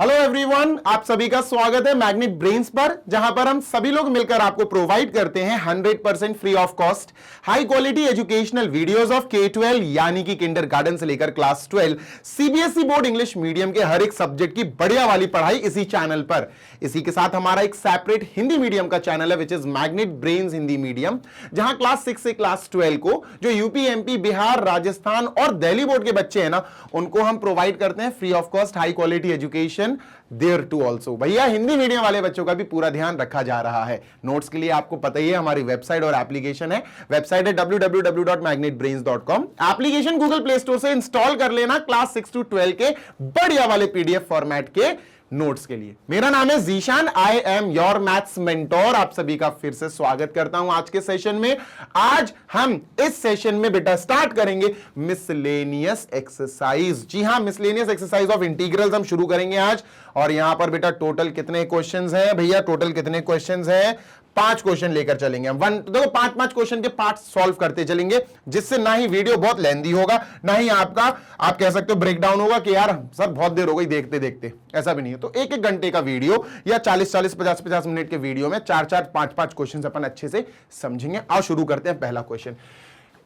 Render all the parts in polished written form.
Hello everyone, आप सभी का स्वागत है मैग्नेट ब्रेन्स पर, जहां पर हम सभी लोग मिलकर आपको प्रोवाइड करते हैं 100% free of cost high quality educational videos of K-12 यानी कि किंडरगार्टन से लेकर class 12 CBSE board English medium के हर एक सब्जेक्ट की बढ़िया वाली पढ़ाई इसी चैनल पर। इसी के साथ हमारा एक सेपरेट हिंदी मीडियम का चैनल है which is magnet brains Hindi medium, जहां क्लास 6 से क्लास 12 को जो यूपी, एमपी, बिहार, राजस्थान और दिल्ली बोर्ड के बच्चे हैं ना, उनको हम प्रोवाइड करते हैं free of cost high quality education there to also. भैया हिंदी मीडियम वाले बच्चों का भी पूरा ध्यान रखा जा रहा है। नोट्स के लिए आपको पता ही है हमारी वेबसाइट और एप्लीकेशन है। वेबसाइट है www.magnetbrains.com। Application Google play store से इंस्टॉल कर लेना क्लास 6 to 12 के बढ़िया वाले पीडीएफ फॉर्मेट के नोट्स के लिए। मेरा नाम है Zeeshan, I am your maths mentor. आप सभी का फिर से स्वागत करता हूं आज के सेशन में। आज हम इस सेशन में बेटा स्टार्ट करेंगे मिसलेनियस एक्सरसाइज। जी हां, मिसलेनियस एक्सरसाइज ऑफ इंटीग्रल्स हम शुरू करेंगे आज। और यहां पर बेटा टोटल कितने क्वेश्चंस हैं भैया? टोटल कितने क्वेश्चंस हैं? 5 क्वेश्चन लेकर चलेंगे हम। देखो 5 क्वेश्चन के पार्ट सॉल्व करते चलेंगे, जिससे ना ही वीडियो बहुत लेंदी होगा, ना ही आपका आप कह सकते हो ब्रेकडाउन होगा कि यार सर बहुत देर हो गई देखते देखते। ऐसा भी नहीं है। तो 1-1 घंटे का वीडियो या 40-40, 50-50 मिनट के वीडियो में 4-4, 5-5 क्वेश्चन अपन अच्छे से समझेंगे। आओ शुरू करते हैं। पहला question,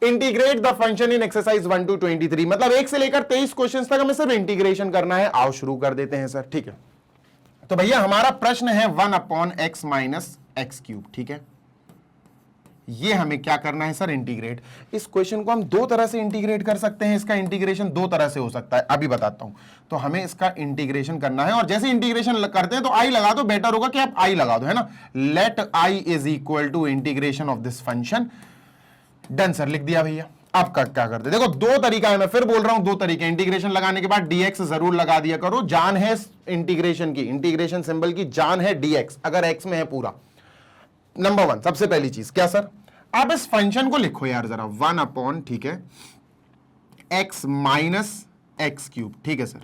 integrate the function in exercise 1 to 23। मतलब 1 से लेकर 23 क्वेश्चन तक हमें सिर्फ इंटीग्रेशन करना है। आओ शुरू कर देते हैं सर। ठीक है, तो भैया हमारा प्रश्न है 1/x माइनस एक्स क्यूब। ठीक है, ये हमें क्या करना है सर? इंटीग्रेट। इस क्वेश्चन को हम 2 तरह से इंटीग्रेट कर सकते हैं। इसका इंटीग्रेशन 2 तरह से हो सकता है, अभी बताता हूं। तो हमें इसका इंटीग्रेशन करना है, और जैसे इंटीग्रेशन करते हैं तो आई लगा दो। बेटर होगा कि आप आई लगा दो, है ना। Let I is equal to integration of this function. Done sir, लिख दिया भैया। अब क्या करते? देखो 2 तरीका है, मैं फिर बोल रहा हूं 2 तरीके। इंटीग्रेशन लगाने के बाद dx जरूर लगा दिया करो। जान है इंटीग्रेशन की, इंटीग्रेशन सिंबल की जान है dx, अगर x में है पूरा। नंबर 1 सबसे पहली चीज क्या सर? आप इस फंक्शन को लिखो यार जरा, 1/, ठीक है, x माइनस एक्स क्यूब। ठीक है सर,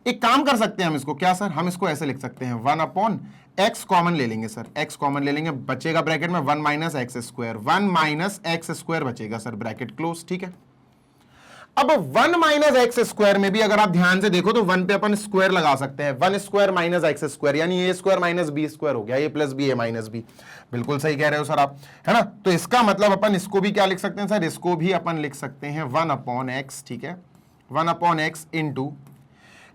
एक काम कर सकते हैं हम इसको, क्या सर? हम इसको ऐसे लिख सकते हैं 1/x कॉमन ले लेंगे सर, x कॉमन ले लेंगे, बचेगा ब्रैकेट में 1 minus x square. 1 minus x square बचेगा सर, ब्रैकेट क्लोज। ठीक है, अब 1 माइनस एक्स स्क्वायर में भी अगर आप ध्यान से देखो तो 1 पे अपन स्क्वायर लगा सकते हैं। 1 स्क्वायर माइनस एक्स स्क्वायर, यानी ए स्क्वायर माइनस बी स्क्वायर हो गया, ए plus b a minus B. बिल्कुल सही कह रहे हो सर आप, है ना। तो इसका मतलब अपन इसको भी क्या लिख सकते हैं सर? इसको भी अपन लिख सकते हैं 1/x। ठीक है, 1/x into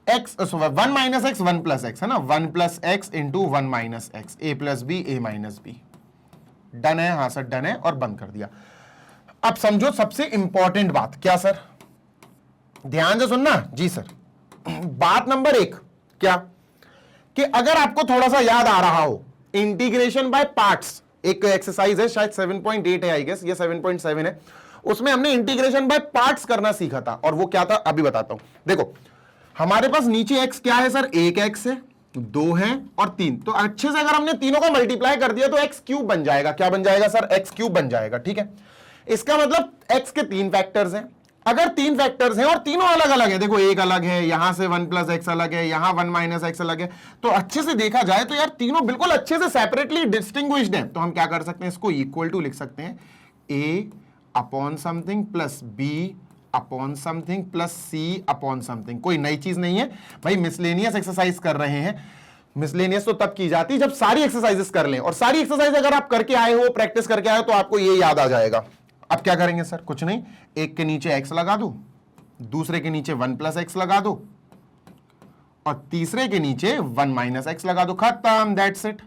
x, 1 minus x 1 plus x, है ना। 1 plus x into 1 minus x, a plus b a minus b. Done है? हाँ सर डन है, और बंद कर दिया। अब समझो सबसे इंपॉर्टेंट बात, क्या सर? ध्यान से सुनना जी सर। बात नंबर 1 क्या, कि अगर आपको थोड़ा सा याद आ रहा हो, इंटीग्रेशन बाय पार्ट्स एक एक्सरसाइज है, शायद 7.8 है आई गेस, ये 7.7 है। उसमें हमने इंटीग्रेशन बाय पार्ट्स करना सीखा था, और वो क्या था अभी बताता हूं। देखो हमारे पास नीचे x क्या है सर? 1x है, 2 है और 3। तो अच्छे से अगर हमने तीनों को मल्टीप्लाई कर दिया तो x क्यूब बन जाएगा। क्या बन जाएगा सर? x क्यूब बन जाएगा। ठीक है, इसका मतलब x के 3 फैक्टर्स हैं। अगर 3 फैक्टर्स हैं और तीनों अलग अलग है, देखो एक अलग है, यहां से 1 प्लस एक्स अलग है, यहां 1 माइनस एक्स अलग है, तो अच्छे से देखा जाए तो यार तीनों बिल्कुल अच्छे से सेपरेटली डिस्टिंग्विश्ड हैं। तो हम क्या कर सकते हैं? इसको इक्वल टू लिख सकते हैं a upon something plus b upon something plus c upon something. कोई नई चीज नहीं है भाई, मिसलेनियस एक्सरसाइज कर रहे हैं। मिसलेनियस तो तब की जाती जब सारी एक्सरसाइजेस कर लें, और सारी एक्सरसाइज अगर आप करके आए हो, प्रैक्टिस करके आए हो, तो आपको ये याद आ जाएगा। अब क्या करेंगे सर? कुछ नहीं, एक के नीचे x लगा दो, दूसरे के नीचे 1 प्लस एक्स लगा दो, और तीसरे के नीचे 1 माइनस एक्स लगा दो। खत्म, दैट्स इट।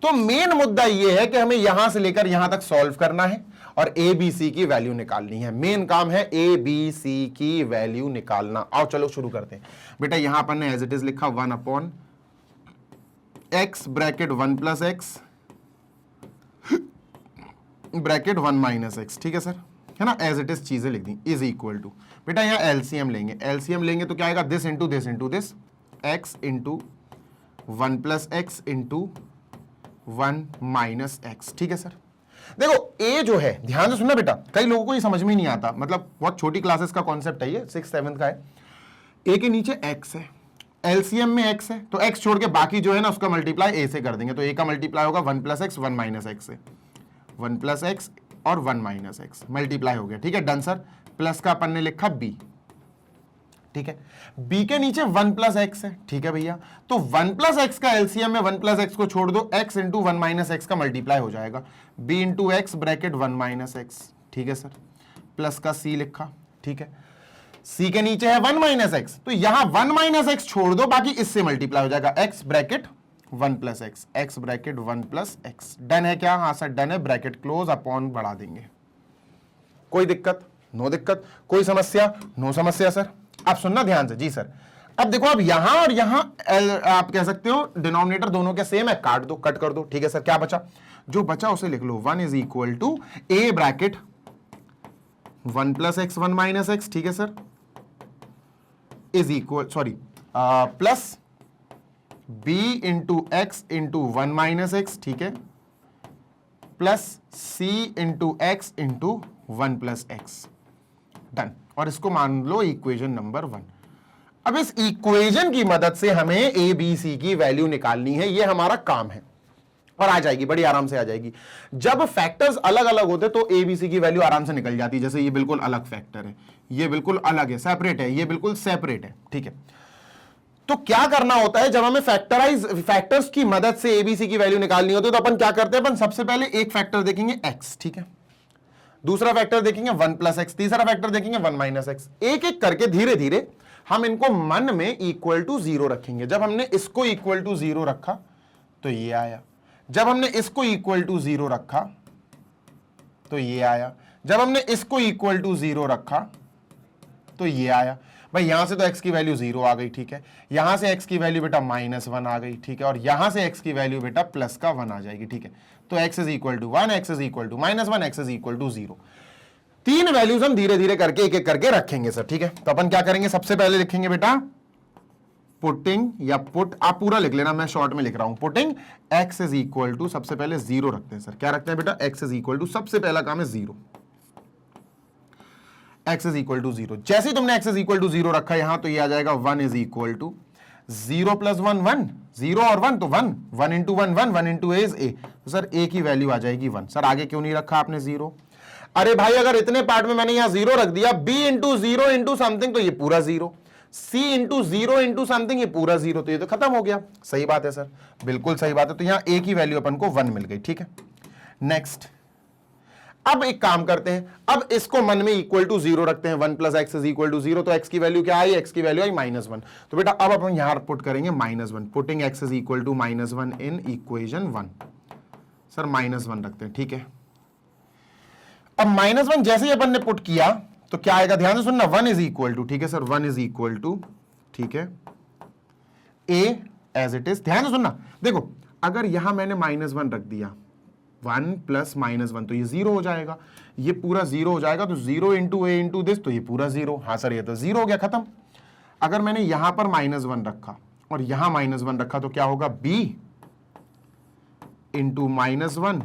तो मेन मुद्दा यह है कि हमें यहां से लेकर यहां तक सॉल्व करना है और ए बी सी की वैल्यू निकालनी है। मेन काम है ए बी सी की वैल्यू निकालना। आओ चलो शुरू करते हैं। बेटा यहां पर ने एज इट इज लिखा 1/x bracket 1 plus x bracket 1 minus x. ठीक है सर, है ना, एज इट इज चीजें लिख दी, इज इक्वल टू। बेटा यहां एलसीएम लेंगे, एलसीएम लेंगे तो क्या आएगा? This into this into this, x into 1 plus x into 1 minus x. ठीक है सर, देखो ए जो है, ध्यान से सुनना बेटा, कई लोगों को ये समझ में नहीं आता, मतलब बहुत छोटी क्लासेस का कॉन्सेप्ट है ये, 6th-7th का है। ए के नीचे एक्स है, एलसीएम में एक्स है, तो एक्स छोड़ के बाकी जो है ना उसका मल्टीप्लाई ए से कर देंगे। तो ए का मल्टीप्लाई होगा 1 प्लस एक्स 1 माइनस एक्स से, 1 प्लस एक्स और 1 माइनस एक्स मल्टीप्लाई हो गया। ठीक है, डन सर। प्लस का अपन ने लिखा बी, ठीक है। b के नीचे 1 प्लस एक्स है, ठीक है भैया, तो 1 प्लस एक्स का एलसीएम में 1 प्लस एक्स को छोड़ दो, x इंटू 1 माइनस एक्स का मल्टीप्लाई हो जाएगा, b into x bracket 1 minus x, ठीक है सर, प्लस का c लिखा, ठीक है। c के नीचे है 1 माइनस एक्स, तो यहां 1 माइनस एक्स छोड़ दो, बाकी इससे मल्टीप्लाई हो जाएगा, x bracket 1 plus x, x bracket 1 plus x. Done है क्या? हाँ सर डन है, ब्रैकेट क्लोज, अपॉन बढ़ा देंगे। कोई दिक्कत? नो दिक्कत। कोई समस्या? नो समस्या सर। आप सुनना ध्यान से। जी सर। अब देखो, अब यहां और यहां आप कह सकते हो डिनोमिनेटर दोनों के सेम है, काट दो, कट कर दो, ठीक है सर। क्या बचा? जो बचा उसे लिख लो, 1 is equal to a bracket 1 plus x 1 minus x, ठीक है sir, is equal plus b into x into 1 minus x, ठीक है, plus c into x into 1 plus x. Done. और इसको मान लो इक्वेशन नंबर 1। अब इस इक्वेशन की मदद से हमें ए बी सी की वैल्यू निकालनी है, ये हमारा काम है, और आ जाएगी, बड़ी आराम से आ जाएगी। जब फैक्टर्स अलग अलग होते तो ए बी सी की वैल्यू आराम से निकल जाती है। जैसे ये बिल्कुल अलग फैक्टर है, ये बिल्कुल अलग है, सेपरेट है, ये बिल्कुल सेपरेट है, ठीक है। तो क्या करना होता है जब हमें फैक्टर्स की मदद से एबीसी की वैल्यू निकालनी होती है, तो अपन क्या करते हैं? अपन सबसे पहले एक फैक्टर देखेंगे x, ठीक है, दूसरा फैक्टर देखेंगे 1 प्लस एक्स, तीसरा फैक्टर देखेंगे 1 माइनस एक्स। एक एक करके धीरे धीरे हम इनको मन में इक्वल टू 0 रखेंगे। जब हमने इसको इक्वल टू 0 रखा तो ये आया, जब हमने इसको इक्वल टू 0 रखा तो ये आया, जब हमने इसको इक्वल टू 0 रखा तो ये आया। भाई यहां से तो x की वैल्यू 0 आ गई, ठीक है, यहां से x की वैल्यू बेटा -1 आ गई, ठीक है, और यहां से x की वैल्यू बेटा प्लस का 1 आ जाएगी, ठीक है। तो x is equal to 1, x is equal to -1, x is equal to 0। तीन वैल्यूज हम धीरे धीरे करके एक एक करके रखेंगे सर, ठीक है। तो अपन क्या करेंगे? सबसे पहले लिखेंगे बेटा पुटिंग, या पुट, आप पूरा लिख लेना, मैं शॉर्ट में लिख रहा हूं, putting x is equal to, सबसे पहले 0 रखते हैं सर। क्या रखते हैं बेटा? x इज इक्वल टू, सबसे पहला काम है 0, x इज इक्वल टू 0। जैसे ही तुमने x इज इक्वल टू 0 रखा यहां, तो ये आ जाएगा 1 इज इक्वल टू 0 प्लस 1 1, 0 और 1 तो 1, 1 into 1 1, 1 into A is a, तो सर a की वैल्यू आ जाएगी 1। सर आगे क्यों नहीं रखा आपने 0? अरे भाई अगर इतने पार्ट में मैंने यहां 0 रख दिया, b इंटू 0 इंटू समथिंग तो ये पूरा 0, c इंटू 0 इंटू समथिंग ये पूरा 0, तो ये तो खत्म हो गया। सही बात है सर, बिल्कुल सही बात है। तो यहां a की वैल्यू अपन को 1 मिल गई, ठीक है। नेक्स्ट, अब एक काम करते हैं, अब इसको मन में इक्वल टू 0 रखते हैं, 1 plus X is equal to 0, तो x की वैल्यू क्या आई? x की वैल्यू आई -1। तो बेटा अब अपन यहां पुट करेंगे -1, putting x is equal to -1 in equation 1। Sir -1 रखते हैं, ठीक है। अब -1 जैसे ही अपन ने पुट किया तो क्या आएगा? ध्यान से सुनना, 1 इज इक्वल टू, ठीक है सर, 1 इज इक्वल टू, ठीक है, a एज इट इज। ध्यान से सुनना, देखो अगर यहां मैंने -1 रख दिया, 1 प्लस -1 तो ये 0 हो जाएगा, ये पूरा 0 हो जाएगा, तो 0 इंटू ए इंटू दिस, तो ये पूरा 0। हाँ सर ये तो 0 हो गया, खत्म। अगर मैंने यहां पर -1 रखा और यहां -1 रखा तो क्या होगा? b इंटू -1,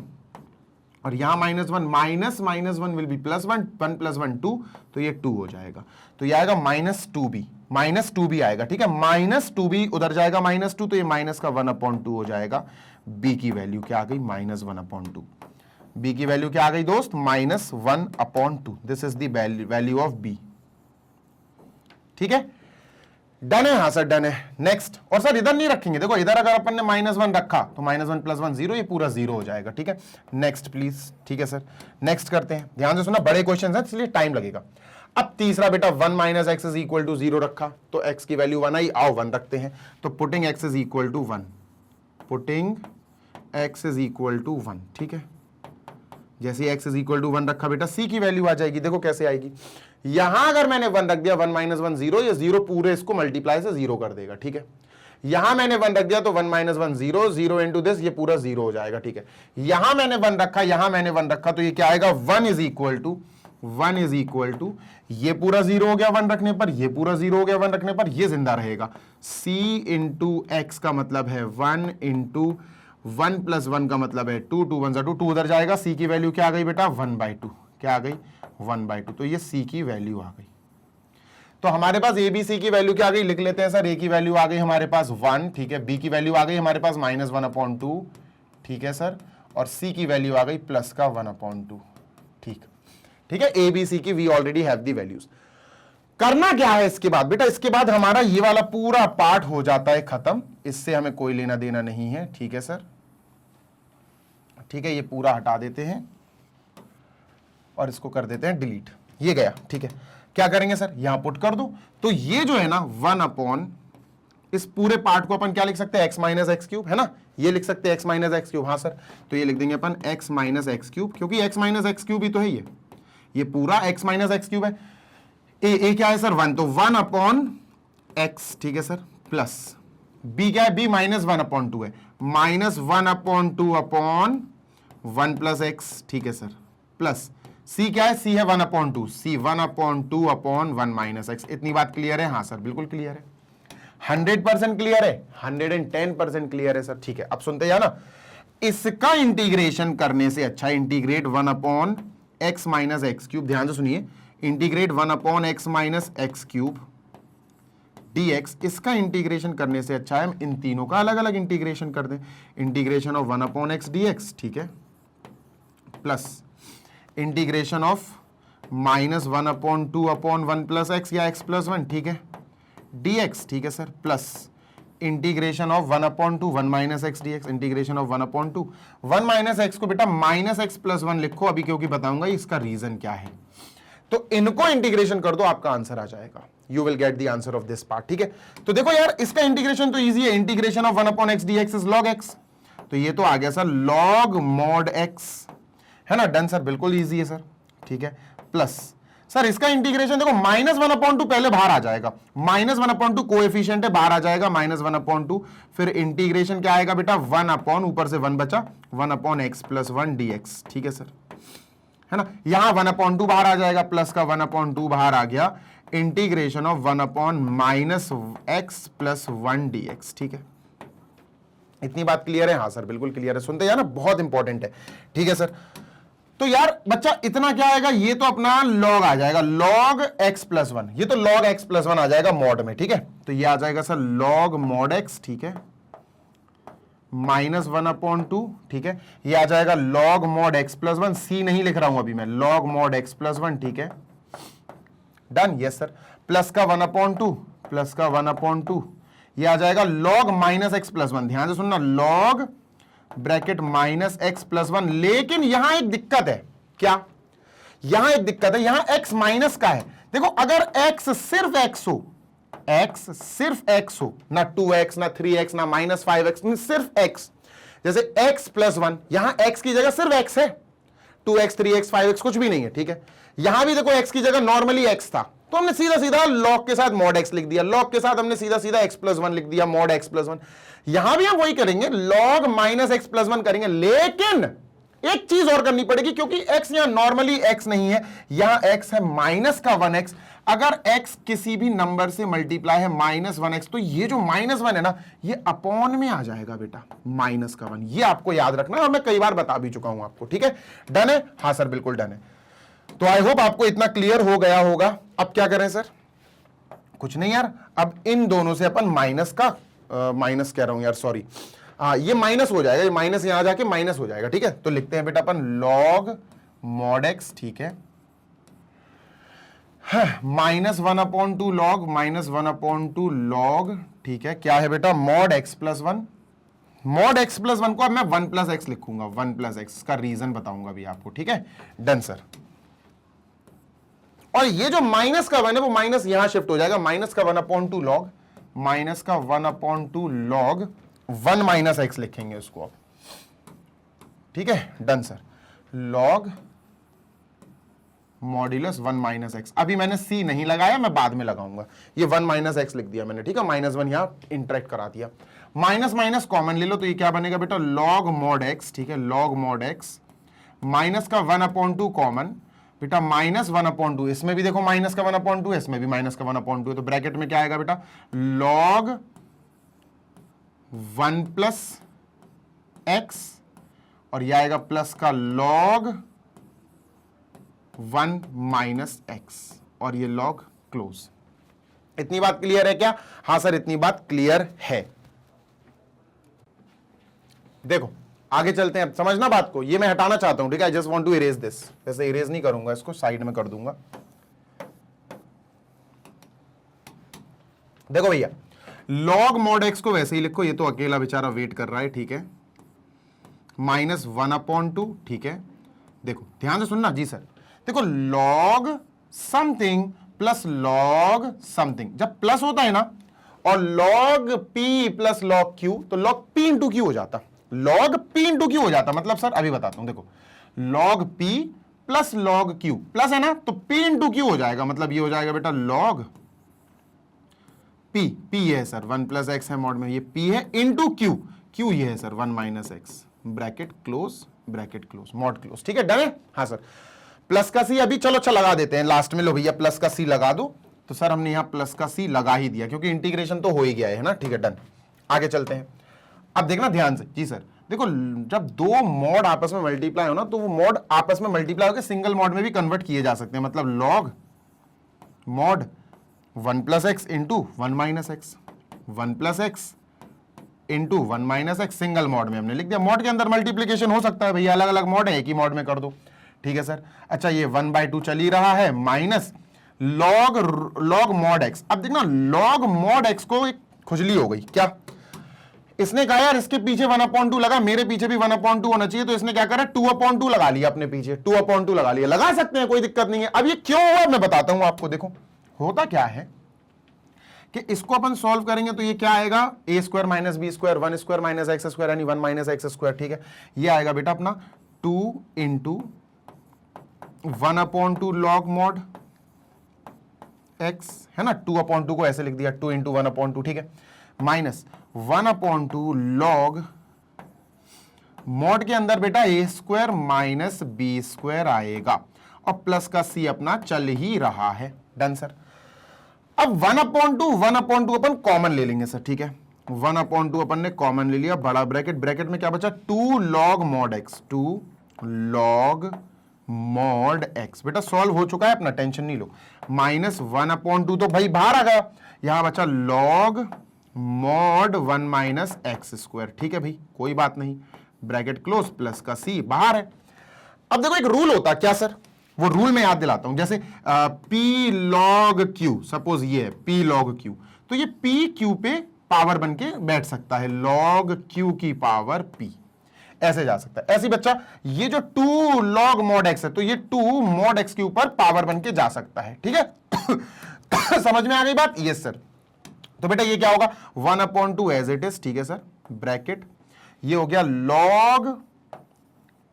और यहां -1 माइनस -1 विल बी +1, 1 प्लस 1 2, तो ये 2 हो जाएगा। तो ये आएगा -2b आएगा, ठीक है, -2b उधर जाएगा -2, तो ये माइनस का 1/2 हो जाएगा। b की वैल्यू क्या आ गई? -1/2। b की वैल्यू क्या आ गई दोस्त? -1/2। This is the value of b, ठीक है। डन है? हाँ सर डन है। नेक्स्ट, और सर इधर नहीं रखेंगे, देखो इधर अगर अपन ने -1 रखा तो -1 प्लस 1 0, ये पूरा 0 हो जाएगा, ठीक है। नेक्स्ट प्लीज, ठीक है सर, नेक्स्ट करते हैं। ध्यान से सुना, बड़े क्वेश्चन है इसलिए टाइम लगेगा। अब तीसरा बेटा 1 minus X is equal to 0 रखा, तो x की वैल्यू 1 आई, आओ 1 रखते हैं, तो putting x is equal to 1, putting x is equal to 1, ठीक है। जैसे x इज इक्वल टू 1 रखा बेटा, c की वैल्यू आ जाएगी। देखो कैसे आएगी, यहां अगर मैंने 1 रख दिया, 1 माइनस 1 0, ये 0 पूरे इसको मल्टीप्लाई से 0 कर देगा, ठीक है। यहां मैंने 1 रख दिया तो 1 माइनस 1 0, 0 इंटू दिस, ये पूरा 0 हो जाएगा, ठीक है। यहां मैंने 1 रखा, यहां मैंने 1 रखा, तो ये क्या आएगा? 1 इज इक्वल टू, ये पूरा 0 हो गया 1 रखने पर, ये पूरा 0 हो गया 1 रखने पर, ये जिंदा रहेगा। c इंटू एक्स का मतलब है 1 इंटू 1 प्लस 1 का मतलब है 2, 2 1 2, 2 उधर जाएगा, c की वैल्यू क्या आ गई बेटा? 1/2। क्या आ गई? 1/2। तो ये c की वैल्यू आ गई। तो हमारे पास a b c की वैल्यू क्या आ गई? लिख लेते हैं सर। a की वैल्यू आ गई हमारे पास 1, ठीक है, b की वैल्यू आ गई हमारे पास -1/2, ठीक है सर, और c की वैल्यू आ गई प्लस का 1/2, ठीक है। a b c की we already have the values. करना क्या है इसके बाद बेटा, इसके बाद हमारा ये वाला पूरा पार्ट हो जाता है खत्म, इससे हमें कोई लेना देना नहीं है। ठीक है सर, ठीक है, ये पूरा हटा देते हैं और इसको कर देते हैं डिलीट, ये गया। ठीक है, क्या करेंगे सर, यहां पुट कर दो, तो ये जो है ना 1 अपॉन इस पूरे पार्ट को अपन क्या लिख सकते हैं, x माइनस एक्स क्यूब, है ना, ये लिख सकते हैं x माइनस एक्स क्यूब। हाँ सर, तो ये लिख देंगे अपन x माइनस एक्स क्यूब, क्योंकि x माइनस एक्स क्यूब ही तो है ये पूरा x माइनस एक्स क्यूब है। ए क्या है सर 1, तो 1 अपॉन एक्स, ठीक है सर, प्लस b क्या है, b माइनस 1 अपॉन 2 है, minus 1 upon 2 upon 1 plus x, ठीक है सर, प्लस c क्या है, c है 1 upon 2, c 1 upon 2 upon 1 minus x. इतनी बात क्लियर है? हाँ सर बिल्कुल क्लियर है, 100% क्लियर है, 110% क्लियर है सर। ठीक है, अब सुनते हैं ना, इसका इंटीग्रेशन करने से अच्छा integrate 1 upon x minus x cube, ध्यान से सुनिए, integrate 1 upon x minus x cube dx, इसका इंटीग्रेशन करने से अच्छा है हम इन तीनों का अलग अलग इंटीग्रेशन कर दें, integration of 1 upon x dx, ठीक है, plus integration of minus 1 upon 2 upon 1 plus x या x प्लस 1, ठीक है, dx, ठीक है sir, plus integration of 1 upon 2 1 minus x dx, integration of 1 upon 2 1 minus x को बेटा माइनस एक्स प्लस 1 लिखो अभी, क्योंकि बताऊंगा इसका रीजन क्या है। तो इनको इंटीग्रेशन कर दो, आपका आंसर आ जाएगा, you will get the answer of this part. ठीक है, तो देखो यार इसका इंटीग्रेशन तो इजी है, integration of 1 upon x dx is log x, तो ये तो आ गया सर log mod x, है ना, डन सर, बिल्कुल इजी है सर। ठीक है, प्लस सर इसका इंटीग्रेशन देखो माइनस 1 अपॉन 2 पहले बाहर आ जाएगा, माइनस 1 अपॉन 2 कोएफिशिएंट है, बाहर आ जाएगा माइनस 1 अपॉन 2, फिर इंटीग्रेशन क्या आएगा बेटा 1 अपॉन ऊपर से 1 बचा 1 अपॉन एक्स प्लस 1 dx, ठीक है सर, है ना, यहां 1 अपॉन 2 बाहर आ जाएगा, प्लस का 1 अपॉन 2 बाहर आ गया, integration of 1 upon minus x plus 1 dx, ठीक है, इतनी बात क्लियर है? हाँ सर बिल्कुल क्लियर है, सुनते हैं ना, बहुत इंपॉर्टेंट है। ठीक है सर, तो यार बच्चा इतना क्या आएगा, ये तो अपना log आ जाएगा, log x प्लस 1, ये तो log x प्लस 1 आ जाएगा मॉड में, ठीक है, तो ये आ जाएगा सर log mod x, ठीक है, माइनस 1 अपॉन 2, ठीक है, ये आ जाएगा log mod x plus 1, c नहीं लिख रहा हूं अभी मैं, log mod x प्लस 1, ठीक है, डन, यस सर, प्लस का 1 अपॉन 2, प्लस का 1 अपॉन 2, ये आ जाएगा log माइनस एक्स प्लस 1, ध्यान से सुनना, log bracket minus x plus 1, लेकिन यहां एक दिक्कत है, क्या, यहां एक दिक्कत है, यहां x माइनस का है, देखो अगर x सिर्फ x हो, x सिर्फ x हो, ना 2x ना 3x ना माइनस 5x, सिर्फ x, जैसे x प्लस 1, यहां x की जगह सिर्फ x है, 2x 3x 5x कुछ भी नहीं है, ठीक है, यहां भी देखो x की जगह नॉर्मली x था, तो हमने सीधा सीधा log के साथ mod x लिख दिया, log के साथ हमने सीधा सीधा x प्लस 1 लिख दिया, mod x प्लस 1, यहां भी हम वही करेंगे, log माइनस एक्स प्लस 1 करेंगे, लेकिन एक चीज और करनी पड़ेगी, क्योंकि x यहां नॉर्मली x नहीं है, यहां x है माइनस का 1x, अगर x किसी भी नंबर से मल्टीप्लाई है माइनस 1x, तो ये जो माइनस 1 है ना, ये अपॉन में आ जाएगा बेटा, माइनस का 1, ये आपको याद रखना है, और मैं कई बार बता भी चुका हूं आपको। ठीक है, डन है? हाँ सर बिल्कुल डन है। तो आई होप आपको इतना क्लियर हो गया होगा। अब क्या करें सर? कुछ नहीं यार, अब इन दोनों से अपन माइनस का माइनस कह रहा हूं यार, सॉरी, ये माइनस हो जाएगा, ये माइनस यहां जाके माइनस हो जाएगा। ठीक है, तो लिखते हैं बेटा अपन log mod x, ठीक है, minus 1 upon 2 log minus 1 upon 2 log, ठीक है, क्या है बेटा mod x plus 1, mod x plus 1 को अब मैं 1 प्लस एक्स लिखूंगा, 1 प्लस एक्स का रीजन बताऊंगा अभी आपको। ठीक है, डन सर, और ये जो माइनस का 1 है वो माइनस यहां शिफ्ट हो जाएगा, माइनस का 1 अपॉन 2 log, माइनस का 1 अपॉन 2 log 1 माइनस एक्स लिखेंगे उसको अब। ठीक है, done sir, log modulus 1 minus x, अभी मैंने c नहीं लगाया, मैं बाद में लगाऊंगा, ये 1 माइनस एक्स लिख दिया मैंने। ठीक है, माइनस 1 यहां इंटरेक्ट करा दिया, माइनस माइनस कॉमन ले लो, तो ये क्या बनेगा बेटा log mod x, ठीक है, log mod x, माइनस का 1 अपॉन 2 कॉमन बेटा, माइनस 1 अपॉन 2, इसमें भी देखो माइनस का 1 अपॉन 2, इसमें भी माइनस का 1 अपॉन 2 है, तो ब्रैकेट में क्या आएगा बेटा log 1 प्लस एक्स, और यह आएगा प्लस का log 1 माइनस एक्स, और ये log क्लोज। इतनी बात क्लियर है क्या? हाँ सर इतनी बात क्लियर है। देखो आगे चलते हैं, समझना बात को, ये मैं हटाना चाहता हूं, ठीक है, I just want to erase this, वैसे इरेज नहीं करूंगा, इसको साइड में कर दूंगा। देखो भैया, log mod x को वैसे ही लिखो, ये तो अकेला बेचारा वेट कर रहा है, ठीक है, -1/2, ठीक है। देखो ध्यान से सुनना जी सर, देखो log something plus log something, जब प्लस होता है ना और log p plus log q, तो log p इंटू q हो जाता, log p इंटू q हो जाता। मतलब सर अभी बताता हूं, देखो log p plus log q, plus है ना, तो p इंटू q हो जाएगा। मतलब ये हो जाएगा बेटा log p, p है सर 1 प्लस एक्स है मॉड में, ये p है इंटू q, q ये है sir 1 minus x, bracket close, mod close, ठीक है, डन है। हाँ सर, प्लस का सी अभी चलो अच्छा लगा देते हैं लास्ट में, लो भैया प्लस का सी लगा दो। तो सर हमने यहां प्लस का सी लगा ही दिया क्योंकि इंटीग्रेशन तो हो ही गया है ना, ठीक है, डन। आगे चलते हैं, अब देखना ध्यान से जी सर, देखो जब दो मॉड आपस में मल्टीप्लाई हो ना, तो वो मॉड आपस में मल्टीप्लाई होकर सिंगल मॉड में भी कन्वर्ट किए जा सकते हैं। मतलब log mod 1 plus x into 1 minus x, 1 plus x into 1 minus x, single mod में हमने लिख दिया। मॉड के अंदर मल्टीप्लीकेशन हो सकता है भैया, अलग अलग मॉड है, एक ही मॉड में कर दो, ठीक है सर। अच्छा ये 1/2 चल ही रहा है, माइनस लॉग मॉड एक्स। अब देखना लॉग मॉड एक्स को एक खुजली हो गई, क्या इसने कहा यार इसके पीछे 1/2 लगा, मेरे पीछे भी 1/2 होना चाहिए, तो इसने क्या करा 2/2 लगा लिया अपने पीछे, 2/2 लगा लिया। लगा सकते हैं, कोई दिक्कत नहीं है। अब ये क्यों हुआ मैं बताता हूं आपको। देखो होता क्या है कि इसको अपन सॉल्व करेंगे तो ये क्या आएगा, a square minus B square 1 square minus x square यानी 1 माइनस एक्स स्क्वायर, ठीक है। ये आएगा बेटा अपना 2 इंटू 1/2 लॉग मॉड एक्स, है ना, 2/2 को ऐसे लिख दिया 2 इंटू 1/2, ठीक है, माइनस 1/2 लॉग मॉड के अंदर बेटा a square minus B square आएगा और प्लस का c अपना चल ही रहा है, डन सर। अब 1/2 अपन कॉमन ले लेंगे सर, ठीक है, 1/2 अपन ने कॉमन ले लिया, बड़ा ब्रैकेट, ब्रैकेट में क्या बचा 2 log mod x, 2 log mod x. बेटा सॉल्व हो चुका है अपना, टेंशन नहीं लो, माइनस 1/2 तो भाई बाहर आ गया, यहां बचा log mod 1 minus x square, ठीक है भाई कोई बात नहीं, ब्रैकेट क्लोज, प्लस का सी बाहर है। अब देखो एक रूल होता क्या सर, वो रूल में याद दिलाता हूं, जैसे P log Q, सपोज ये है P log Q, तो ये P Q पे पावर बन के बैठ सकता है, log Q की पावर P, ऐसे जा सकता है। ऐसी बच्चा ये जो 2 log mod x है, तो ये 2 mod x के ऊपर पावर बन के जा सकता है, ठीक है। समझ में आ गई बात, यस सर। तो बेटा ये क्या होगा 1/2 एज इट इज, ठीक है सर, ब्रैकेट, ये हो गया log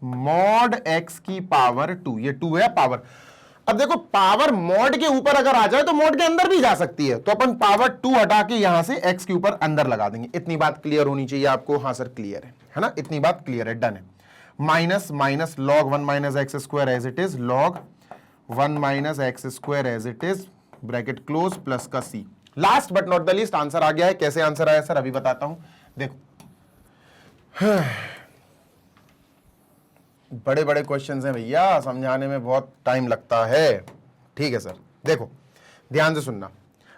मॉड x की पावर 2, ये 2 है पावर। अब देखो पावर मॉड के ऊपर अगर आ जाए तो मॉड के अंदर भी जा सकती है, तो अपन पावर 2 हटा के यहां से x के ऊपर अंदर लगा देंगे। इतनी बात क्लियर होनी चाहिए आपको, हाँ सर क्लियर है ना, इतनी बात क्लियर है, डन है। Minus minus log 1 minus x square as it is, log 1 minus x square as it is, bracket close, plus का c। Last but not the least answer आ गया है। कैसे आंसर आया सर अभी बताता हूं, देखो बड़े बड़े क्वेश्चंस हैं भैया, समझाने में बहुत टाइम लगता है, ठीक है सर। देखो ध्यान से सुनना,